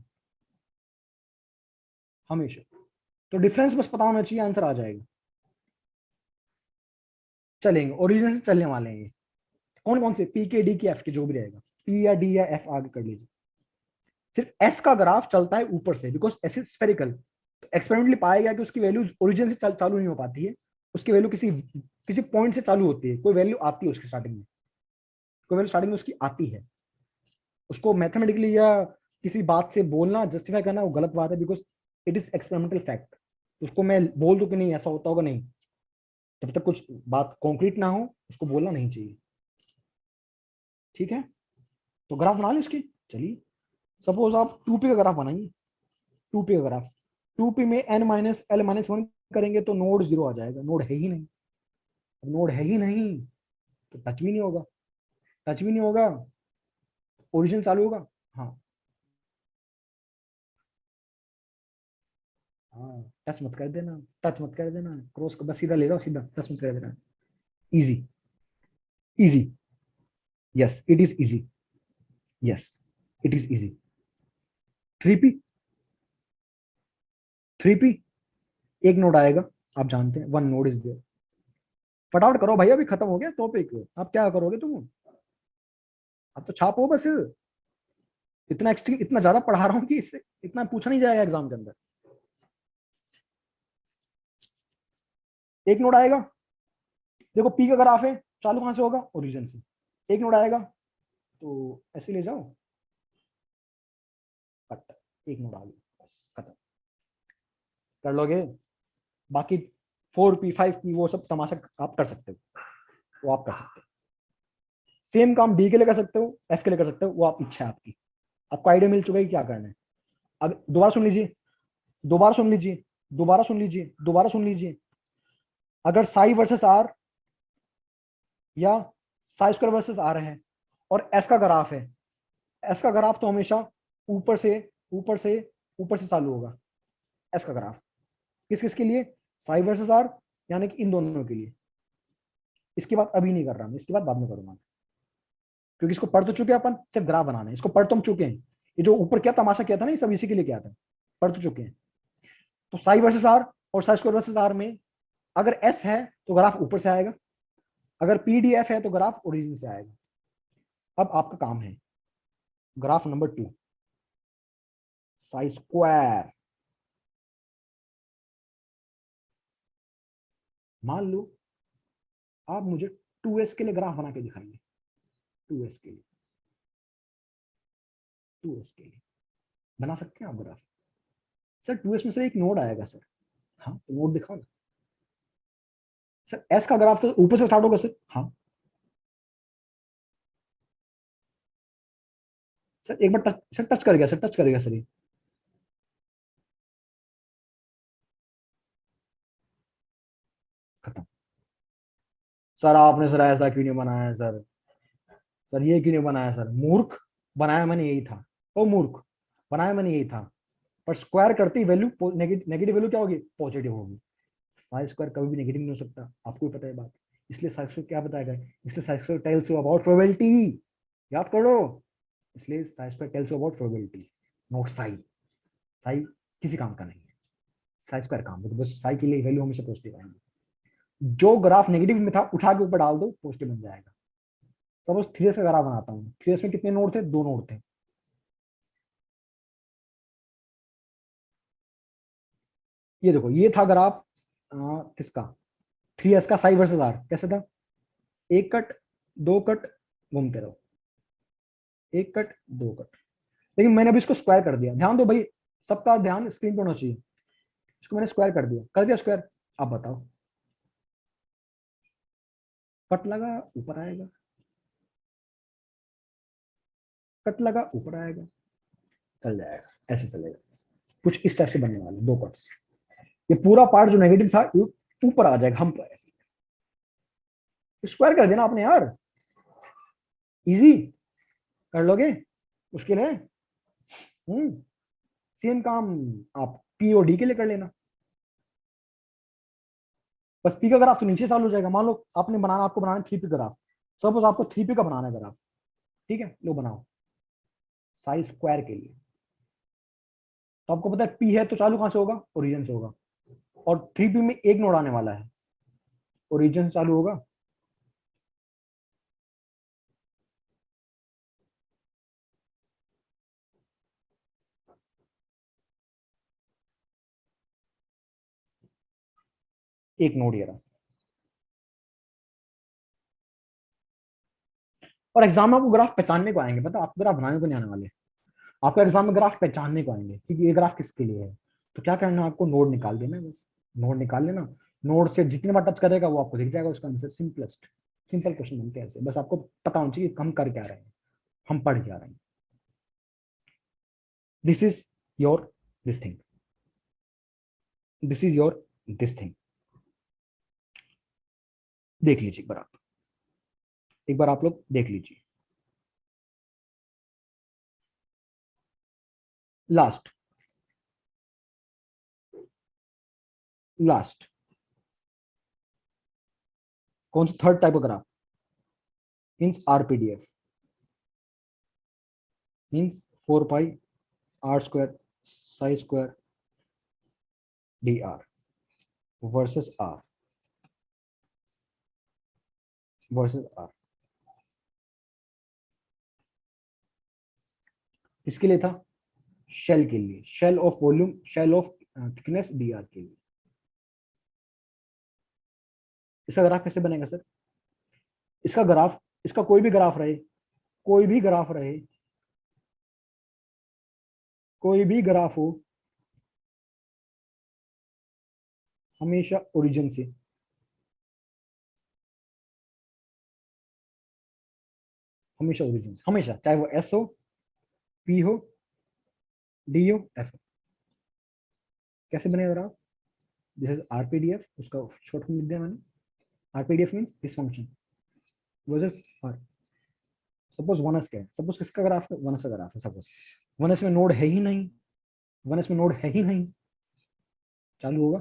हमेशा। तो डिफरेंस बस पता होना चाहिए, आंसर आ जाएगा। चलेंगे ओरिजिन से चलने वाले हैं ये, कौन कौन से, पी के डी के एफ के, जो भी रहेगा, पी या डी या एफ आगे कर लीजिए। सिर्फ एस का ग्राफ चलता है ऊपर से, बिकॉज एस इज स्फेरिकल, तो एक्सपेरिमेंटली पाया गया कि उसकी वैल्यू ओरिजिन से चालू नहीं हो पाती है, उसकी वैल्यू किसी किसी पॉइंट से चालू होती है, कोई वैल्यू आती है उसकी स्टार्टिंग में, कोई वैल्यू स्टार्टिंग में उसकी आती है, उसको मैथमेटिकली या किसी बात से बोलना जस्टिफाई करना वो गलत बात है, because it is experimental fact. उसको मैं बोल दूं कि नहीं ऐसा होता होगा, नहीं, जब तक कुछ बात कॉन्क्रीट ना हो उसको बोलना नहीं चाहिए, ठीक है? तो ग्राफ बना ले इसकी, चलिए सपोज आप 2p का ग्राफ बनाइए, 2p का ग्राफ, 2p में n minus l minus one करेंगे तो नोड 0 आ जाएगा, नोड है ही नहीं, नोड है ही नहीं तो टच भी नहीं होगा, टच भी नहीं होगा, ओरिजिन चालू होगा। हाँ हाँ, टच मत कर देना, टच मत कर देना, क्रॉस को बस सीधा ले जाओ, सीधा टच मत कर देना, easy, easy, yes it is easy, yes it is easy. 3p, 3p एक नोड आएगा, आप जानते हैं, वन नोड इज देयर। फटाफट करो भाई, अभी खत्म हो गया टॉपिक, आप क्या करोगे तुम, अब तो छापो बस, इतना एक्सट्रीम इतना ज्यादा पढ़ा रहा हूँ कि इससे इतना पूछा नहीं जाएगा एग्जाम के अंदर। एक नोड आएगा, देखो पी का ग्राफ है, चालू कहां से होगा, ओरिजिन से, एक नोड आएगा, तो ऐसे ले जाओ, कट, एक नोड आ गया, खत्म, कर लोगे। बाकी 4p 5p वो सब तमाशा आप कर सकते हो, वो आप कर सकते हो। सेम काम डी के लिए कर सकते हो, एफ के लिए कर सकते हो, वो आप इच्छा है आपकी। आपको आइडिया मिल चुका है कि क्या करना है। अब दोबारा सुन लीजिए, दोबारा सुन लीजिए, दोबारा सुन लीजिए, दोबारा सुन लीजिए। अगर साई वर्सेस आर या साई स्क्वायर वर्सेस आर है और एस का ग्राफ है, एस का ग्राफ तो हमेशा ऊपर से ऊपर से ऊपर से चालू होगा। एस का ग्राफ किस किस के लिए, साई वर्सेस आर, यानी कि इन दोनों के लिए। इसकी बात अभी नहीं कर रहा मैं, इसकी बात बाद में करूंगा, क्योंकि इसको पढ़ तो चुके हैं अपन, सिर्फ ग्राफ बनाना है। इसको पढ़ तो हम चुके हैं, ये जो ऊपर क्या तमाशा किया था ना, ये सब इसी के लिए किया था, पढ़ तो चुके हैं। तो साई वर्सेस आर और साई स्क्वायर वर्सेस आर में अगर एस है तो ग्राफ ऊपर से आएगा, अगर पीडीएफ है तो ग्राफ ओरिजिन से आएगा। अब आपका काम है ग्राफ नंबर 2, साई स्क्वायर। मान लो आप मुझे 2s के लिए ग्राफ बना के दिखाइए, 2s के लिए, 2s के लिए बना सकते हैं आप ग्राफ। सर 2s में से एक नोड आएगा सर, हाँ तो नोड दिखाओ ना। सर एस का ग्राफ तो ऊपर से स्टार्ट होगा सर, हाँ। सर एक बार टच, सर टच कर गया सर, टच करेगा सर ये, खत्म। सर आपने सर ऐसा क्यों नहीं बनाया है सर, सर ये क्यों नहीं बनाया सर, मूर्ख, बनाया मैंने यही था, ओ मूर्ख, बनाया मैंने यही था। पर स्क्वायर करते ही वैल्यू नेगेटिव वैल्यू क्या होगी, पॉजिटिव होगी। साई स्क्वायर कभी भी नेगेटिव नहीं हो सकता, आपको भी पता है बात। इसलिए साई स्क्वायर क्या बताया गया, इसलिए Sai square tells you about probability, याद करो। इसलिए Sai square tells you about probability, not Sai. Sai किसी काम का नहीं है, साई स्क्वायर काम है, तो बस साई के लिए वैल्यू हमेशा पॉजिटिव आएंगे। जो ग्राफ नेगेटिव में था उठा के ऊपर डाल दो, पॉजिटिव बन जाएगा। सपोज 3s का ग्राफ बनाता हूँ, 3s में कितने नोड थे, 2 नोड थे। ये देखो ये था ग्राफ किसका, 3s का, साई वर्सेस आर कैसे था, एक कट, दो कट, घूमते रहो, एक कट, दो कट। लेकिन मैंने अभी इसको स्क्वायर कर दिया, ध्यान दो भाई, सबका ध्यान स्क्रीन पर होना चाहिए। इसको मैंने स्क्वायर कर दिया स्क्वायर। अब बताओ, कट लगा ऊपर आएगा, कट लगा ऊपर आएगा, चल जाएगा, ऐसे चलेगा। कुछ इस टाइप से बनने वाले दो कट्स, ये पूरा पार्ट जो नेगेटिव था ये ऊपर आ जाएगा, हम पर ऐसे स्क्वायर कर देना आपने यार, इजी, कर लोगे, मुश्किल है। सेम काम आप पी और डी के लिए कर लेना। बस पी का ग्राफ तो नीचे चालू हो जाएगा। मान लो आपने बनाना, आपको बनाना 3p ग्राफ, सपोज आपको 3p का बनाना है ग्राफ, ठीक है, लो बनाओ साई स्क्वायर के लिए। तो आपको पता है पी है तो चालू कहां से होगा, ओरिजिन से होगा, और 3p में एक नोड आने वाला है, ओरिजिन से चालू होगा। एक नोड ये रहा। और एग्जाम में आपको ग्राफ पहचानने को आएंगे, पता आपको ग्राफ बनाने को नहीं आने वाले, आपको एग्जाम में ग्राफ पहचानने को आएंगे कि ये ग्राफ किसके लिए है। तो क्या करना है आपको, नोड निकाल देना है बस, नोड निकाल लेना। नोड से जितने बार टच करेगा वो आपको दिख जाएगा उसका आंसर। सिंपलेस्ट, सिंपल क्वेश्चन बनते हैं ऐसे, बस आपको पता होना चाहिए हम कर क्या रहे हैं, हम पढ़ क्या रहे हैं। This is your this thing, this is your this thing. देख लीजिए एक बार आप, एक बार आप लोग देख लीजिए। लास्ट, लास्ट कौन सा थर्ड टाइप का graph, means RPDF, means 4 pi are square psi square D R versus R, versus R. किसके लिए था, शेल के लिए, shell of volume, shell of thickness D R के लिए। इसका ग्राफ कैसे बनेगा सर, इसका ग्राफ, इसका कोई भी ग्राफ रहे, कोई भी ग्राफ रहे, कोई भी ग्राफ हो, हमेशा ओरिजिन से, हमेशा ओरिजिन से, हमेशा, चाहे वो एस हो, पी हो, डी हो, एफ हो। कैसे बनेगा ग्राफ? दिस इज आरपीडीएफ, उसका शॉर्ट फॉर्म लिख दिया मैंने। RPDF means this function versus R. Suppose 1s क्या है, सपोज किसका ग्राफ है, 1s का ग्राफ है सपोज। 1s में नोड है ही नहीं, 1s में नोड है ही नहीं, चालू होगा,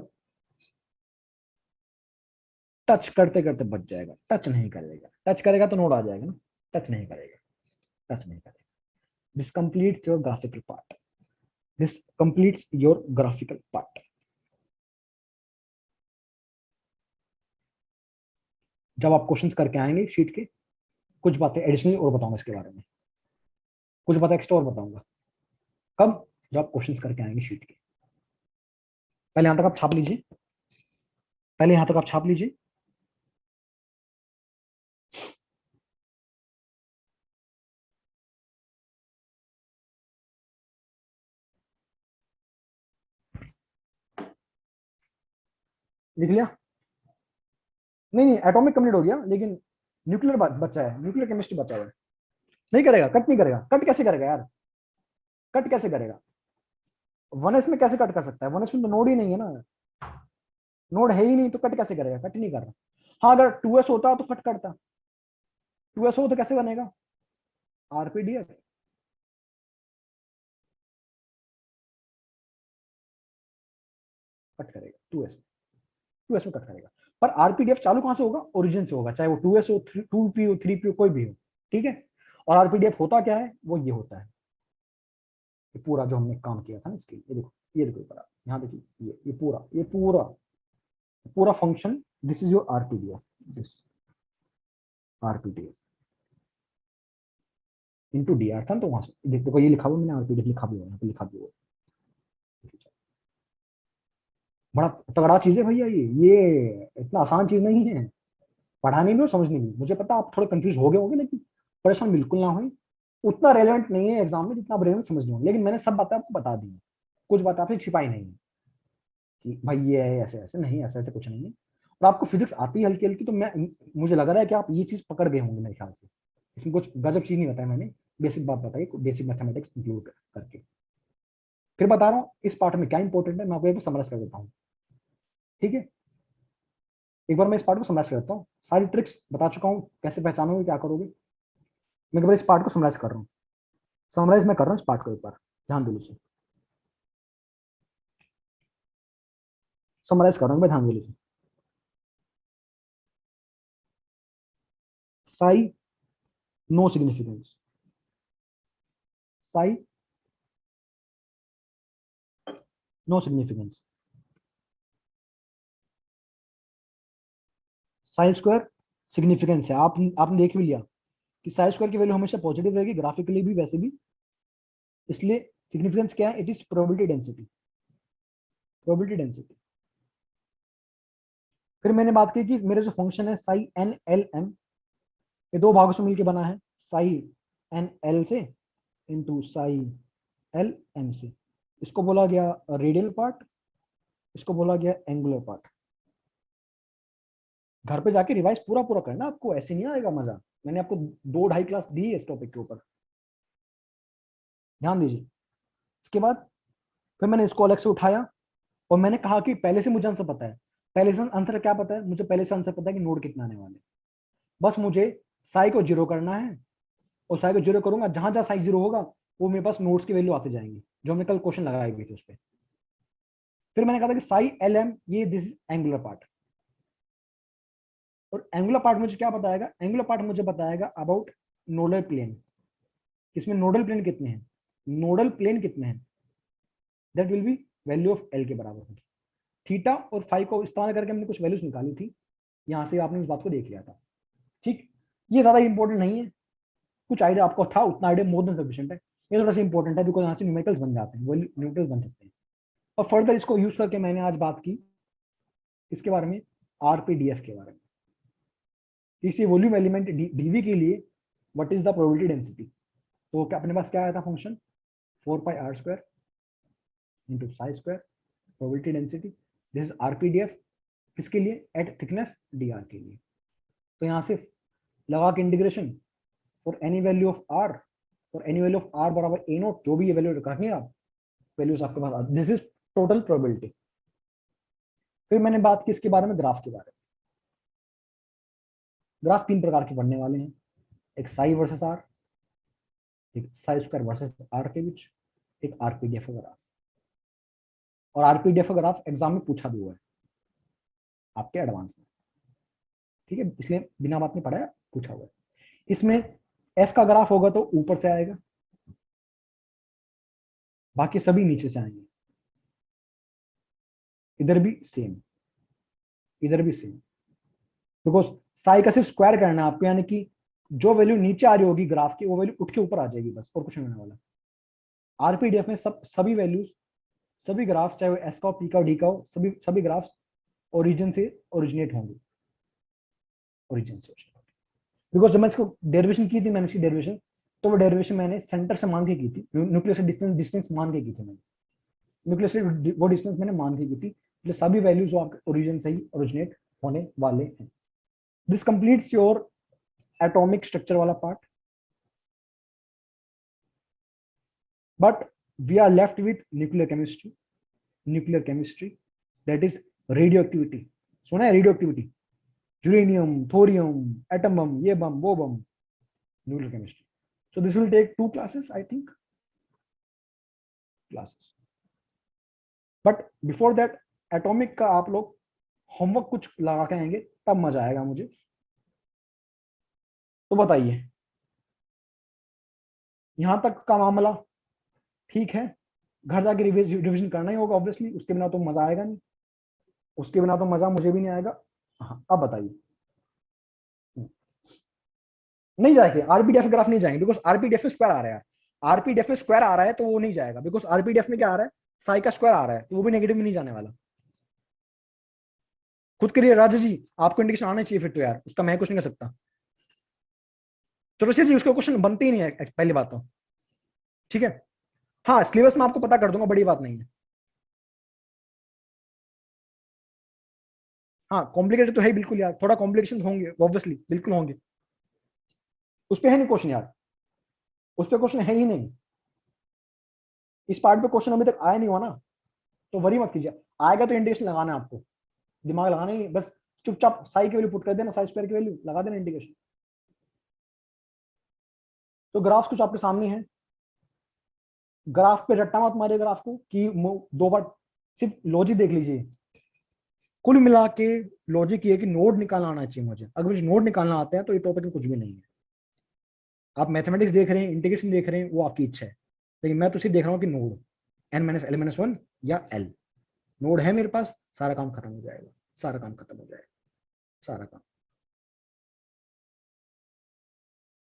टच करते करते बच जाएगा, टच नहीं करेगा, टच करेगा तो नोड आ जाएगा ना, टच नहीं करेगा, टच नहीं करेगा। This completes your graphical part, this completes your graphical part. जब आप क्वेश्चंस करके आएंगे शीट के, कुछ बातें एडिशनली और बताऊंगा इसके बारे में, कुछ बातें एक्स्ट्रा और बताऊंगा। कब? जब आप क्वेश्चंस करके आएंगे शीट के। पहले यहां तक आप छाप लीजिए, पहले यहां तक आप छाप लीजिए। लिख लिया? नहीं नहीं, एटॉमिक कंप्लीट हो गया, लेकिन न्यूक्लियर बचा है, न्यूक्लियर केमिस्ट्री बचा हुआ है। नहीं करेगा, कट नहीं करेगा, कट कैसे करेगा यार, कट कैसे करेगा? 1s में कैसे कट कर सकता है, 1s में तो नोड ही नहीं है ना, नोड है ही नहीं तो कट कैसे करेगा, कट नहीं कर रहा। हाँ अगर 2s होता तो कट करता, 2s हो तो कैसे बनेगा, आरपीडीएफ, कट करेगा 2s, 2s में कट करेगा। पर आरपीडीएफ चालू कहां से होगा, ओरिजिन से होगा, चाहे वो 2s हो, 2p हो, 3p हो, कोई भी हो, ठीक है। और आरपीडीएफ होता क्या है, वो ये होता है, ये पूरा जो हमने काम किया था ना इसके, ये देखो, ये देखो पूरा, यहाँ देखिए, ये पूरा, ये पूरा पूरा function, this is your RPDF, this RPDF into DR था, तो वहां से देखो ये लिखा हुआ मैंने, आरपीडीएफ लिखा भी हुआ, यहाँ पे लिखा भी हुआ। बड़ा तगड़ा चीज है भैया ये इतना आसान चीज नहीं है पढ़ाने में और समझने में। मुझे पता आप थोड़े कंफ्यूज हो गए होंगे, लेकिन परेशान बिल्कुल ना हो, उतना रेलेवेंट नहीं है एग्जाम में जितना आप रेलेवेंट समझ लो, लेकिन मैंने सब बातें आपको बता दी हैं, कुछ बातें आपसे छिपाई नहीं है कि भाई ये है ऐसे ऐसे, नहीं ऐसे ऐसे कुछ नहीं है। और आपको फिजिक्स आती है हल्की हल्की, तो मैं, मुझे लग रहा है कि आप ये चीज पकड़ गए होंगे मेरे ख्याल से, इसमें कुछ गजब चीज नहीं बताया मैंने, बेसिक बात बताई, बेसिक मैथमेटिक्स इंक्लूड करके। फिर बता रहा हूँ इस पार्ट में क्या इंपॉर्टेंट है, मैं आपको समराइज कर देता हूँ, ठीक है। एक बार मैं इस पार्ट को समराइज करता हूँ, सारी ट्रिक्स बता चुका हूँ, कैसे पहचानोगे क्या करोगे, मैं एक बार इस पार्ट को समराइज कर रहा हूँ, समराइज मैं कर रहा हूँ इस पार्ट को, एक बार ध्यान दे लीजिए, समराइज कर रहा हूँ मैं, ध्यान दे लीजिए। Psi no significance, psi no significance, psi square significance है। आपने देख भी लिया कि साई स्क्वायर की वैल्यू हमेशा पॉजिटिव रहेगी, ग्राफिकली भी वैसे भी, इसलिए सिग्निफिकेंस क्या है, it is probability density, probability density. फिर मैंने बात की कि मेरे जो फंक्शन है साई एन एल एम, ये दो भागों से मिलकर बना है, साई एन एल से इंटू साई एल एम से। इसको बोला गया रेडियल पार्ट, इसको बोला गया एंगुलर पार्ट। घर पे जाके रिवाइज पूरा पूरा करना, आपको ऐसे नहीं आएगा मजा, मैंने आपको 2 ढाई क्लास दी है इस टॉपिक के ऊपर, ध्यान दीजिए। इसके बाद फिर मैंने इसको अलग से उठाया, और मैंने कहा कि पहले से मुझे आंसर पता है, पहले से आंसर क्या पता है मुझे, पहले से आंसर पता है कि नोड कितना आने वाले, बस मुझे साई को जीरो करना है, और साई को जीरो करूंगा, जहां जहां साई जीरो होगा वो मेरे पास नोड्स की वैल्यू आते जाएंगी, जो हमने कल क्वेश्चन लगाई हुई थी उस पर। फिर मैंने कहा था कि साई एल एम, ये दिस इज एंगुलर पार्ट, और एंगुलर पार्ट मुझे क्या बताएगा, एंगुलर पार्ट मुझे बताएगा अबाउट नोडल प्लेन, इसमें नोडल प्लेन कितने हैं, नोडल प्लेन कितने हैं, that will B value of L के बराबर होगी। थीटा और फाई को इस्तेमाल करके हमने कुछ वैल्यूज निकाली थी, यहां से आपने उस बात को देख लिया था, ठीक। ये ज्यादा इंपॉर्टेंट नहीं है, कुछ आइडिया आपको था, उतना आइडिया मोर देन सफिशिएंट है। ये थोड़ा सा इंपॉर्टेंट है, बिकॉज यहाँ से न्यूमेरिकल्स बन जाते हैं, न्यूमेरिकल्स बन सकते हैं। और फर्दर इसको यूज करके मैंने आज बात की इसके बारे में, आरपीडीएफ के बारे में, इसी वॉल्यूम एलिमेंट डीवी के लिए what is the probability density. तो क्या अपने पास क्या आया था function 4πr² into psi square probability density, this is RPDF, किसके लिए, एट थिकनेस dr के लिए। तो यहाँ से लगा के integration for any value of r, for any value of r बराबर a नोट, जो भी ये वैल्यू रखेंगे आप, वैल्यूज आपके पास, दिस इज टोटल प्रोबेबिलिटी। फिर मैंने बात की इसके बारे में, ग्राफ के बारे में। ग्राफ तीन प्रकार के बनने वाले हैं, एक साई वर्सेस आर, एक साई स्क्वायर वर्सेस आर के बीच, एक आरपीडीएफ ग्राफ। और आरपीडीएफ ग्राफ एग्जाम में पूछा भी हुआ है आपके एडवांस में, ठीक है, इसलिए बिना बात नहीं पढ़ाया, पूछा हुआ है। इसमें एस का ग्राफ होगा तो ऊपर से आएगा, बाकी सभी नीचे से आएंगे। इधर भी सेम, इधर भी सेम, बिकॉज साई का सिर्फ स्क्वायर करना है आपको, यानी कि जो वैल्यू नीचे आ रही होगी ग्राफ की वो वैल्यू उठ के ऊपर आ जाएगी बस, और कुछ नहीं होने वाला। आरपीडीएफ में सभी वैल्यूज, सभी ग्राफ, चाहे वो एस का हो, पी का हो, डी का हो, सभी ग्राफ्स ओरिजिन से ओरिजिनेट होंगे, ओरिजिन से। बिकॉज जब मैं इसको डेरिवेशन की थी, मैंने इसकी डेरिवेशन, तो वो डेरिवेशन मैंने सेंटर से मान के की थी, न्यूक्लियस से डिस्टेंस मान के की थी मैंने, न्यूक्लियस से वो डिस्टेंस मैंने मान के की थी, इसलिए सभी वैल्यूज जो आपके ओरिजिन से ही ओरिजिनेट होने वाले हैं। This completes your atomic structure वाला part, but we are left with nuclear chemistry. Nuclear chemistry that is radioactivity, सुना है radioactivity, uranium, thorium, atom bomb, ये बम, वो bomb, nuclear chemistry. So this will take 2 classes, I think, classes. But before that, atomic का आप लोग homework कुछ लगा के आएंगे, तब मजा आएगा मुझे। तो बताइए, यहां तक का मामला ठीक है, घर जाके रिविजन करना ही होगा ऑब्वियसली, उसके बिना तो मजा आएगा नहीं, उसके बिना तो मजा मुझे भी नहीं आएगा। हाँ, अब बताइए, नहीं जाएंगे आरपीडीएफ ग्राफ, नहीं जाएंगे बिकॉज आरपीडीएफ में स्क्वायर आ रहा है, आरपीडीएफ में स्क्वायर आ रहा है तो वो नहीं जाएगा, बिकॉज आरपीडीएफ में क्या आ रहा है, साई का स्क्वायर आ रहा है, तो वो भी नेगेटिव में नहीं जाने वाला। खुद करिए राजा जी, आपको इंडिकेशन आना चाहिए फिर तो यार, उसका मैं कुछ नहीं कर सकता। चलो जी, उसका क्वेश्चन बनते ही नहीं है पहली बात तो, ठीक है। हाँ, सिलेबस में आपको पता कर दूंगा, बड़ी बात नहीं है। हाँ, कॉम्प्लिकेटेड तो है बिल्कुल यार, थोड़ा कॉम्प्लिकेशन होंगे ऑब्वियसली, बिल्कुल होंगे, उस पर है नहीं क्वेश्चन यार, उस पर क्वेश्चन है ही नहीं, इस पार्ट पे क्वेश्चन अभी तक आया नहीं हुआ ना, तो वरी मत कीजिए, आएगा तो इंडिकेशन लगाना है आपको, दिमाग लगाना ही बस, चुपचाप साई की वैल्यू पुट कर देना, साई स्क्वायर की वैल्यू लगा देना इंडिकेशन। तो ग्राफ कुछ आपके सामने है, ग्राफ पे रट्टा मत मारिए ग्राफ को कि दो बार, सिर्फ लॉजिक देख लीजिए, कुल मिला के लॉजिक ये कि नोड निकालना आना चाहिए मुझे, अगर मुझे नोड निकालना आता है तो ये टॉपिक में कुछ भी नहीं है। आप मैथमेटिक्स देख रहे हैं, इंटीग्रेशन देख रहे हैं, वो आपकी इच्छा है, लेकिन मैं तो सिर्फ देख रहा हूँ कि नोड n-l-1 या l नोड है मेरे पास, सारा काम खत्म हो जाएगा, सारा काम खत्म हो जाएगा, सारा काम।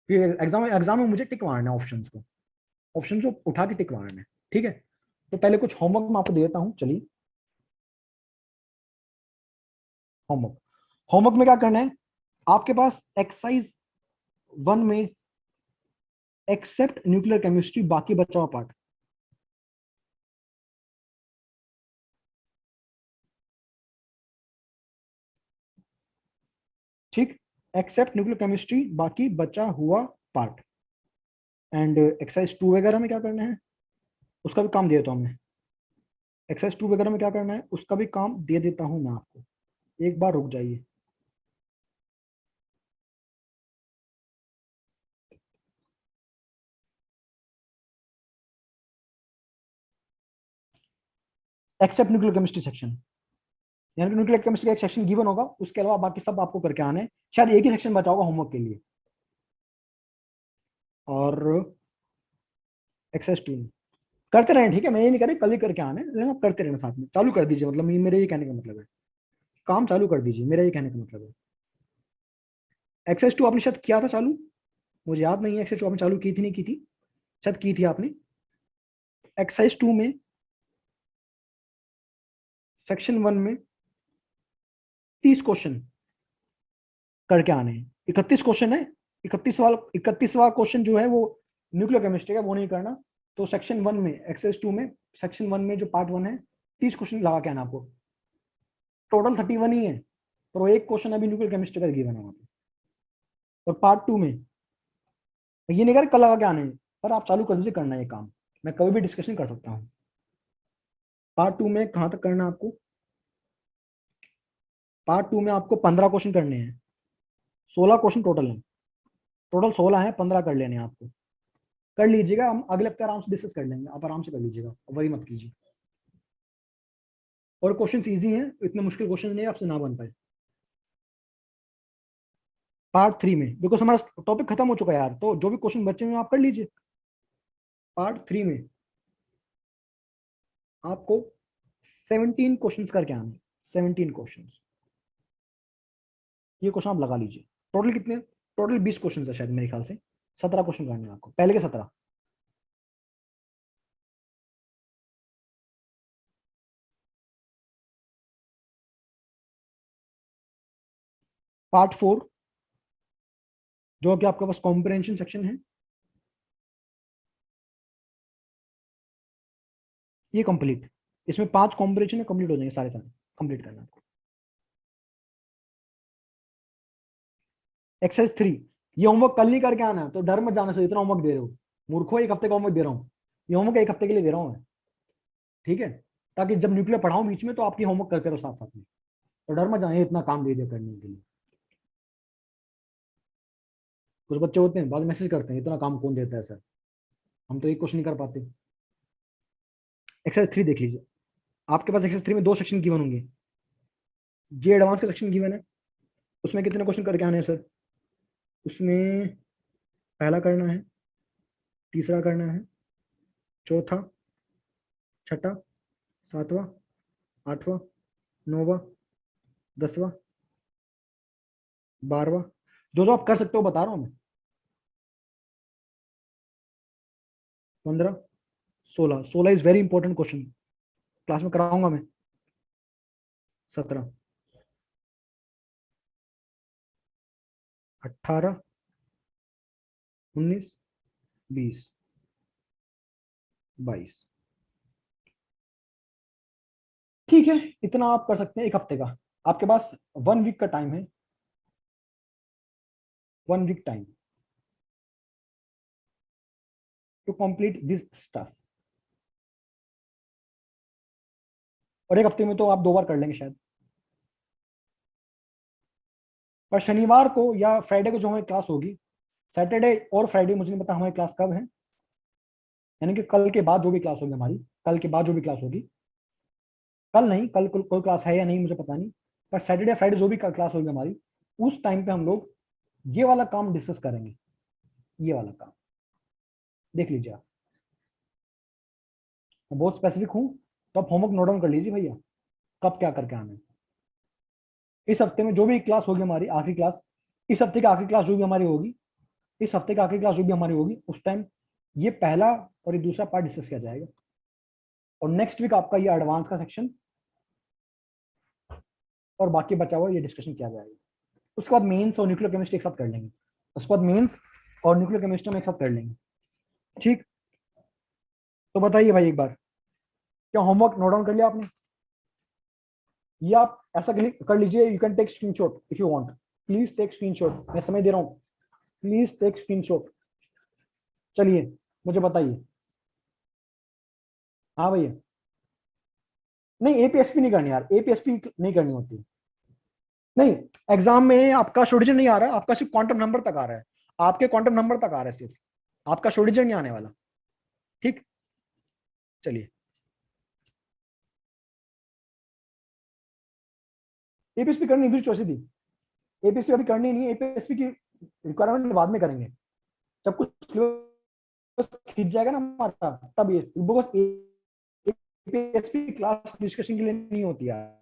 फिर एग्जाम में मुझे टिक मारना है ऑप्शंस को, ऑप्शन को उठा के टिक मारना है, ठीक है। तो पहले कुछ होमवर्क मैं आपको दे देता हूं, चलिए। होमवर्क, होमवर्क में क्या करना है, आपके पास एक्सरसाइज 1 में एक्सेप्ट न्यूक्लियर केमिस्ट्री, बाकी बचा हुआ पार्ट, ठीक, एक्सेप्ट न्यूक्लियर केमिस्ट्री, बाकी बचा हुआ पार्ट। एंड एक्सरसाइज 2 वगैरह में क्या करना है, उसका भी काम दे देता हूं मैं, एक्सरसाइज 2 वगैरह में क्या करना है उसका भी काम दे देता हूं मैं आपको, एक बार रुक जाइए। एक्सेप्ट न्यूक्लियर केमिस्ट्री सेक्शन, यानी कि न्यूक्लियर केमिस्ट्री का एक सेक्शन गिवन होगा, उसके अलावा बाकी सब आपको करके आने हैं, शायद एक ही सेक्शन बचा होगा होमवर्क के लिए। और एक्सरसाइज 2 करते रहे, ठीक है, मैं ये नहीं कह रही कल ही करके आने, लेकिन आप करते रहना साथ में, चालू कर दीजिए, मतलब मेरे ये कहने का मतलब है, काम चालू कर दीजिए, मेरा ये कहने का मतलब है। एक्सरसाइज 2 आपने शायद किया था चालू, मुझे याद नहीं है एक्सरसाइज 2 आपने चालू की थी नहीं की थी, शायद की थी आपने। एक्सरसाइज 2 में सेक्शन 1 में 30 क्वेश्चन करके आने हैं, 31 क्वेश्चन है, 31वां क्वेश्चन जो है वो न्यूक्लियर केमिस्ट्री का, वो नहीं करना। तो सेक्शन 1 में, एक्सरसाइज 2 में, सेक्शन 1 में जो पार्ट 1 है, 30 क्वेश्चन लगा के आना आपको। टोटल 31 ही है, पर वो एक क्वेश्चन अभी न्यूक्लियर केमिस्ट्री का गिवन है वहां पे। और पार्ट 2 में ये नहीं कर कल लगा के आने हैं, पर आप चालू कर दीजिए करना ये काम, मैं कभी भी डिस्कशन कर सकता हूँ। पार्ट 2 में कहाँ तक करना है आपको? पार्ट 2 में आपको 15 क्वेश्चन करने हैं। 16 क्वेश्चन टोटल है, टोटल 16 है, 15 कर लेने हैं आपको। कर लीजिएगा, हम अगले हफ्ते आराम से डिस्कस कर लेंगे, आप आराम से कर लीजिएगा, वरी मत कीजिए। और क्वेश्चन इजी हैं, इतने मुश्किल क्वेश्चन नहीं आपसे ना बन पाए। पार्ट 3 में बिकॉज हमारा टॉपिक खत्म हो चुका है यार, तो जो भी क्वेश्चन बचे हैं आप कर लीजिए। पार्ट 3 में आपको 17 क्वेश्चंस करके आने, 17 क्वेश्चंस। ये क्वेश्चन आप लगा लीजिए। टोटल कितने? टोटल 20 क्वेश्चन है शायद मेरे ख्याल से। 17 क्वेश्चन करने हैं आपको, पहले के 17। पार्ट 4 जो कि आपके पास कॉम्प्रिहेंशन सेक्शन है, ये कंप्लीट। इसमें 5 कॉम्प्रिहेंशन है, कंप्लीट हो जाएंगे सारे सारे, कंप्लीट करना है आपको। एक्सरसाइज 3, ये होमवर्क कल नहीं करके आना है, तो डर मत जाना से इतना होमवर्क दे रहे हो। मूर्खो, एक हफ्ते का होमवर्क दे रहा हूँ। ये होमवर्क एक हफ्ते के लिए दे रहा हूँ मैं, ठीक है? ताकि जब न्यूक्लियर पढ़ाऊं बीच में तो आपकी होमवर्क करते रहो साथ साथ में। तो डर मत जाना, इतना काम दे दिया करने के लिए। कुछ बच्चे होते हैं बाद में मैसेज करते हैं, इतना काम कौन देता है सर, हम तो एक क्वेश्चन नहीं कर पाते। एक्सरसाइज 3 देख लीजिए। आपके पास एक्सरसाइज 3 में 2 सेक्शन गिवन होंगे। जे एडवांस का सेक्शन गिवन है, उसमें कितने क्वेश्चन करके आने हैं सर? उसमें पहला करना है, तीसरा करना है, चौथा, छठा, सातवां, आठवां, नौवां, 10वां, 12वां। जो जो आप कर सकते हो बता रहा हूं मैं। 15, 16, 16 is very important question, class में कराऊंगा मैं। 17, 18, 19, 20, 22। ठीक है, इतना आप कर सकते हैं एक हफ्ते का। आपके पास 1 वीक का टाइम है, 1 week time to complete this stuff. और एक हफ्ते में तो आप 2 बार कर लेंगे शायद। पर शनिवार को या फ्राइडे को जो हमारी क्लास होगी, सैटरडे और फ्राइडे मुझे नहीं पता हमारी क्लास कब है, यानी कि कल के बाद जो भी क्लास होगी हमारी, कल के बाद जो भी क्लास होगी, कल नहीं, कल कोई क्लास है या नहीं मुझे पता नहीं, पर सैटरडे फ्राइडे जो भी क्लास होगी हमारी, उस टाइम पे हम लोग ये वाला काम डिस्कस करेंगे। ये वाला काम देख लीजिए आप। मैं बहुत स्पेसिफिक हूँ, तो आप होमवर्क नोट डाउन कर लीजिए भैया, कब क्या करके आना है। इस हफ्ते में जो भी क्लास होगी हमारी आखिरी क्लास, इस हफ्ते की आखिरी क्लास जो भी हमारी होगी, इस हफ्ते की आखिरी क्लास जो भी हमारी होगी, उस टाइम ये पहला और ये दूसरा पार्ट डिस्कस किया जाएगा। और नेक्स्ट वीक आपका ये एडवांस का सेक्शन और बाकी बचा हुआ ये डिस्कशन किया जाएगा। उसके बाद मेंस और न्यूक्लियर केमिस्ट्री एक साथ कर लेंगे। उसके बाद मेंस और न्यूक्लियर केमिस्ट्री में एक साथ कर लेंगे। ठीक, तो बताइए भाई एक बार, क्या होमवर्क नोट डाउन कर लिया आपने? ये आप ऐसा कर लीजिए, you can take screenshot if you want, please take screenshot, मैं समय दे रहा हूँ, प्लीज टेक स्क्रीनशॉट। चलिए मुझे बताइए। हाँ भैया। नहीं, एपीएसपी नहीं करनी यार, एपीएसपी नहीं करनी होती। नहीं, एग्जाम में आपका शोर्टेज नहीं आ रहा है, आपका सिर्फ क्वांटम नंबर तक आ रहा है, आपके क्वांटम नंबर तक आ रहा है सिर्फ, आपका शोर्टेज नहीं आने वाला। ठीक, चलिए। एपीएसपी करनी फिर चॉइस थी, एपीएसपी अभी करनी नहीं है, एपीएसपी की रिक्वायरमेंट बाद में करेंगे, जब कुछ सिलेबस खींच जाएगा ना हमारा, तब ये बिकॉज एपीएसपी क्लास डिस्कशन के लिए नहीं होती यार,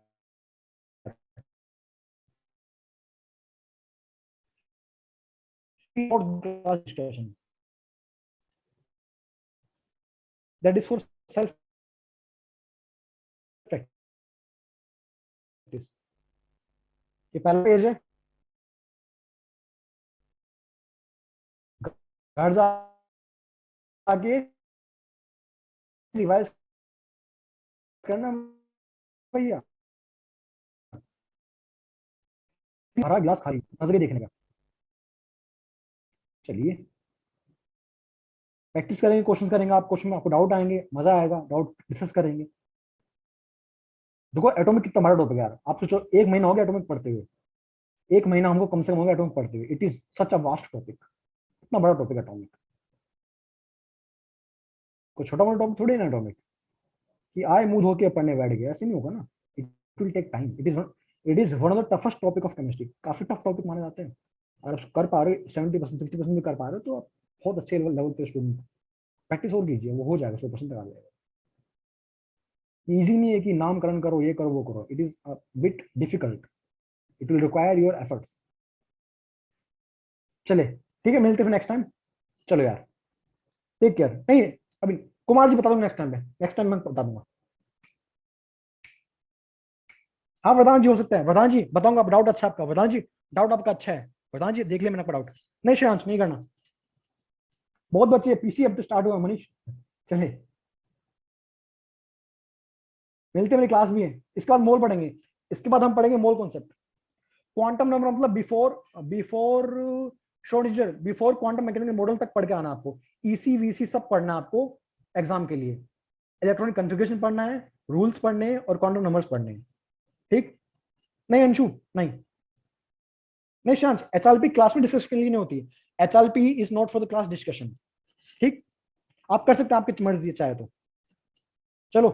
class discussion, that is for self practice. ये पहला पेज है, घर आके रिवाइज करना भैया, हरा गिलास खाली, नजरिए देखने का। चलिए प्रैक्टिस करेंगे, क्वेश्चन करेंगे, आप क्वेश्चन में आपको डाउट आएंगे, मजा आएगा, डाउट डिस्कस करेंगे। देखो एटॉमिक कितना बड़ा टॉपिक है यार, आप सोचो 1 महीना हो गया एटॉमिक पढ़ते हुए, 1 महीना हमको कम से कम हो गया एटॉमिक पढ़ते हुए। It is such a vast topic, इतना बड़ा टॉपिक है एटॉमिक, कोई छोटा मोटा टॉपिक थोड़ी ना एटॉमिक कि आए मुंह धो के पढ़ने बैठ गए, ऐसे नहीं होगा ना। It will take time. It is one of the toughest topic of chemistry, काफी टफ टॉपिक माने जाते हैं। अगर आप कर पा रहे हो 70% 60% भी कर पा रहे हो तो आप बहुत अच्छे लेवल पे स्टूडेंट। प्रैक्टिस और कीजिए, वो हो जाएगा, 100% तक आ जाएगा। इजी नहीं है कि नामकरण करो, ये करो, वो करो। It is a bit difficult, it will require your efforts. चले ठीक है, मिलते हैं नेक्स्ट टाइम। चलो यार, टेक केयर। नहीं अभी कुमार जी बता दूंगा नेक्स्ट टाइम पे, नेक्स्ट टाइम मैं बता दूंगा। हाँ वरदान जी हो सकता है, वरदान जी बताऊंगा, डाउट अच्छा आपका, वरदान जी डाउट आपका अच्छा है, वरदान जी देख लिया मैंने आपका डाउट। नहीं श्रेयांश नहीं करना, बहुत बच्चे, पीसी अब तो स्टार्ट हुआ मनीष। चले मिलते हैं, मेरी क्लास भी है, इसके बाद मोल पढ़ेंगे, इसके बाद हम पढ़ेंगे मोल कॉन्सेप्ट। क्वांटम नंबर मतलब before before Schrodinger, before quantum mechanical model तक पढ़ के आना आपको। ईसी वीसी सब पढ़ना आपको एग्जाम के लिए। इलेक्ट्रॉनिक कॉन्फ़िगरेशन पढ़ना है, रूल्स पढ़ने हैं और क्वांटम नंबर्स पढ़ने हैं। ठीक? नहीं अंशु, नहीं नहीं शांत, एचएलपी क्लास में डिस्कस के लिए नहीं होती है। HLP is not for the class discussion. ठीक, आप कर सकते हैं, आपकी मर्जी चाहे तो। चलो